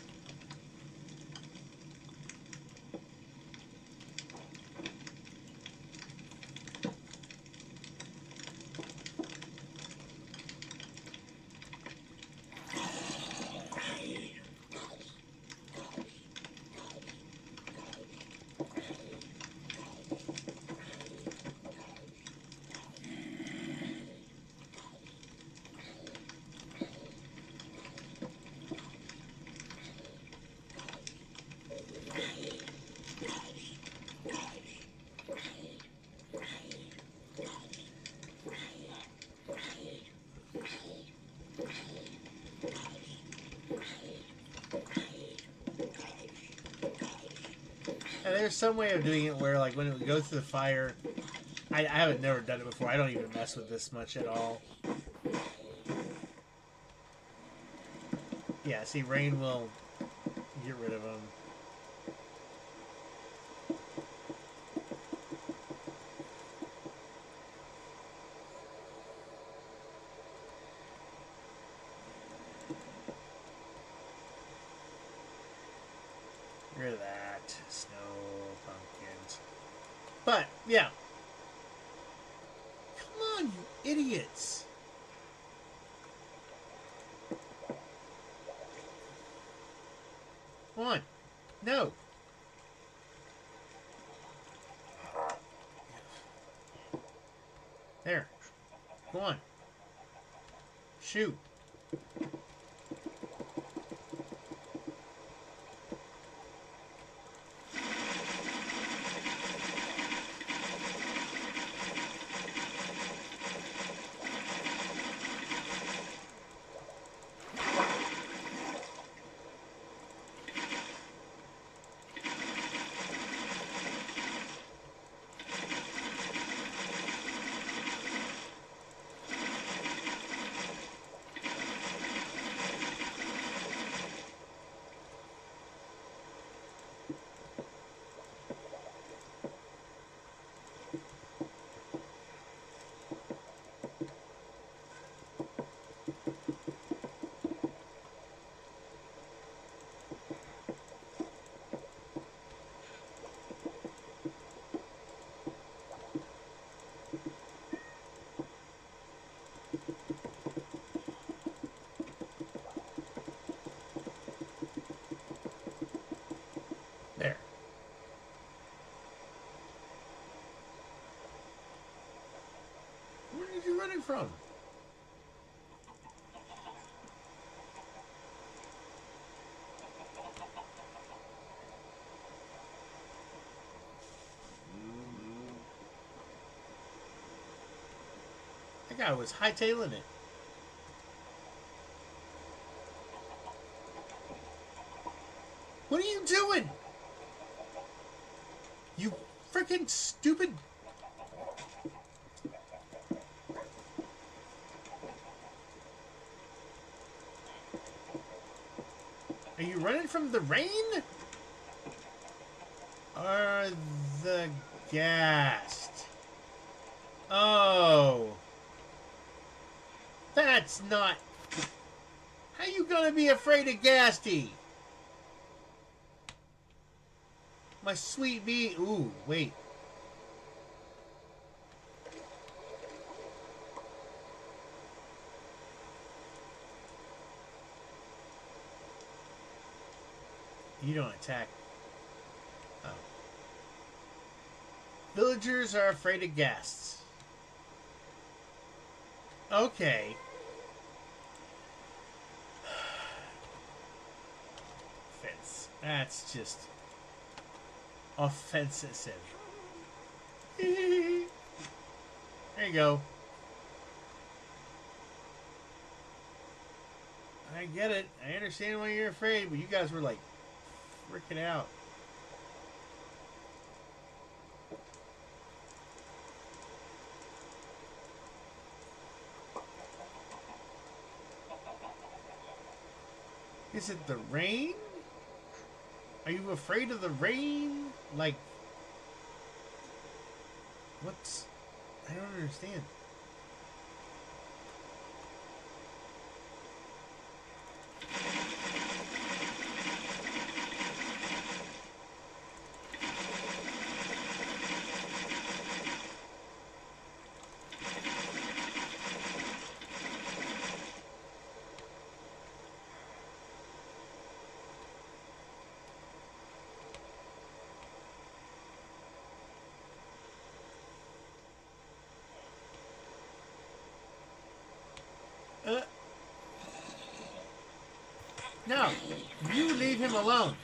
there's some way of doing it where, like, when it would go through the fire, I haven't never done it before. I don't even mess with this much at all. Yeah, see, rain will get rid of them. Get rid of that. Snow pumpkins. But, yeah. Come on, you idiots. Come on. No. There. Go on. Shoot. There. Where are you running from? That guy was hightailing it. What are you doing? You freaking stupid. Are you running from the rain? Or the ghast? Oh. That's not... How you gonna be afraid of Ghasty? My sweet bee... Ooh, wait. You don't attack. Oh. Villagers are afraid of ghasts. Okay. Fence. That's just... offensive. There you go. I get it. I understand why you're afraid, but you guys were like freaking out. Is it the rain? Are you afraid of the rain? Like, what's... I don't understand. No, you leave him alone.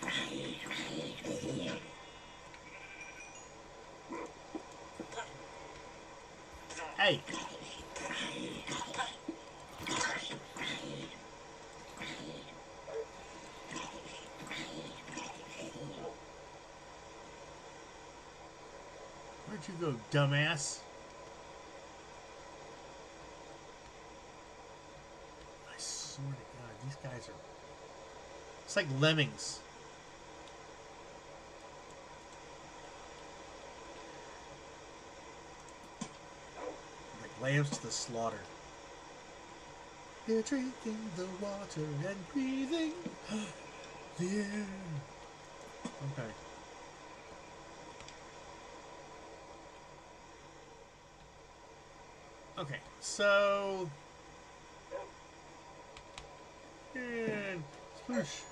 Hey. go, dumbass. I swear to God, these guys are... It's like lemmings. Like lambs to the slaughter. They're drinking the water and breathing the air. Okay. Okay, so... And... Swoosh.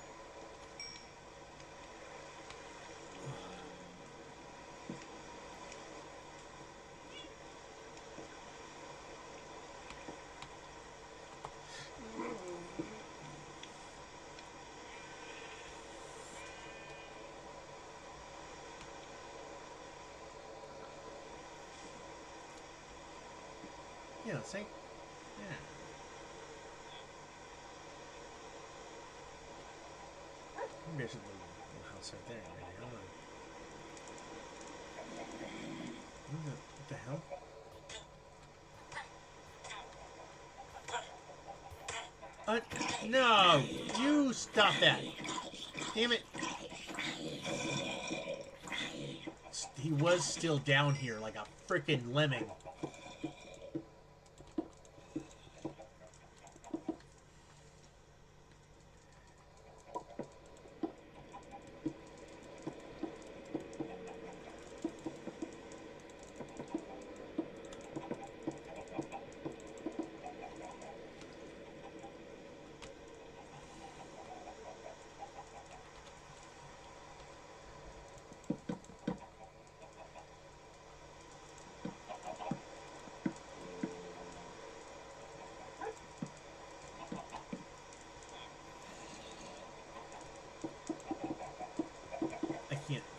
Yeah, see? Yeah. Maybe I should leave the house right there. Maybe. What the hell? No! You stop that! Damn it! He was still down here like a frickin' lemming.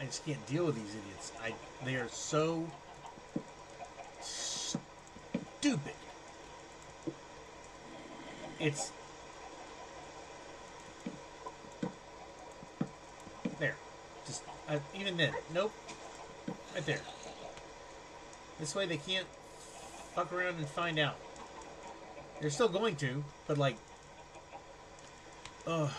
I just can't deal with these idiots. They are so stupid. It's there. Just even then, nope. Right there. This way they can't fuck around and find out. They're still going to, but like, ugh.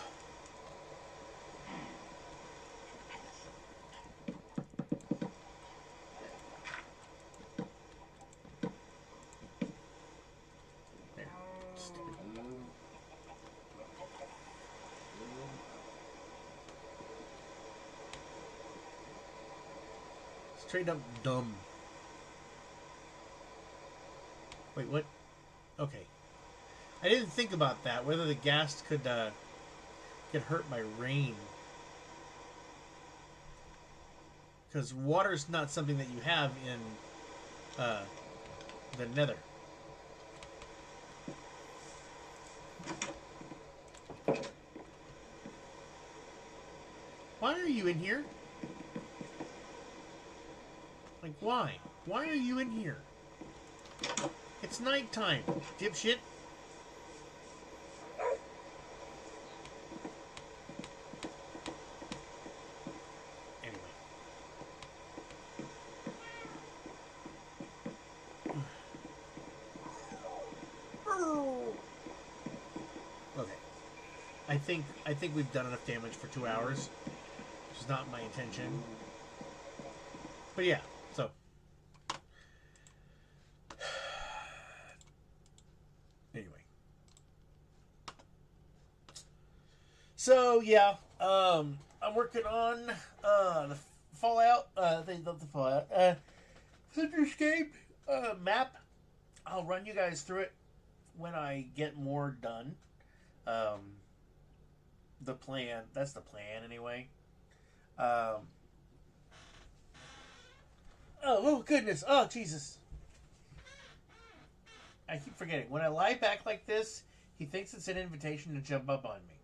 Straight up dumb. Wait, what? Okay. I didn't think about that, whether the ghast could get hurt by rain. Because water's not something that you have in the nether. Why are you in here? Like, why? Why are you in here? It's nighttime, dipshit. Anyway. Okay. I think we've done enough damage for 2 hours. Which is not my intention. But yeah, so. Anyway. So yeah, I'm working on the Fallout, not the Fallout, Thunderscape map. I'll run you guys through it when I get more done. The plan, that's the plan anyway. Oh goodness, oh Jesus. I keep forgetting. When I lie back like this, he thinks it's an invitation to jump up on me.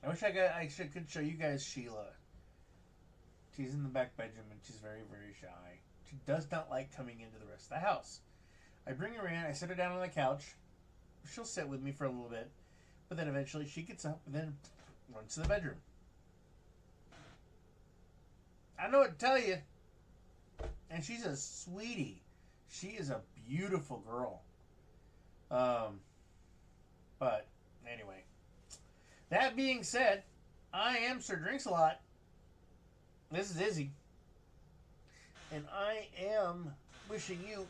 I wish could show you guys Sheila. She's in the back bedroom and she's very, very shy. She does not like coming into the rest of the house. I bring her in, I sit her down on the couch. She'll sit with me for a little bit, but then eventually she gets up and then runs to the bedroom. I know what to tell you. And she's a sweetie. She is a beautiful girl. But anyway, that being said, I am Sir Drinks-A-Lot. This is Izzy. And I am wishing you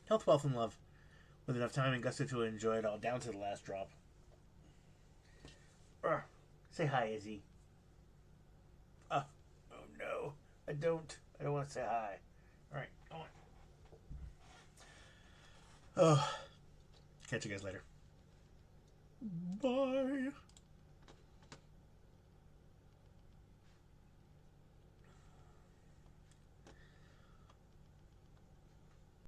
health, wealth, and love with enough time and gusto to enjoy it all down to the last drop. Say hi, Izzy. Oh no. I don't want to say hi. Alright, go on. Oh. Catch you guys later. Bye.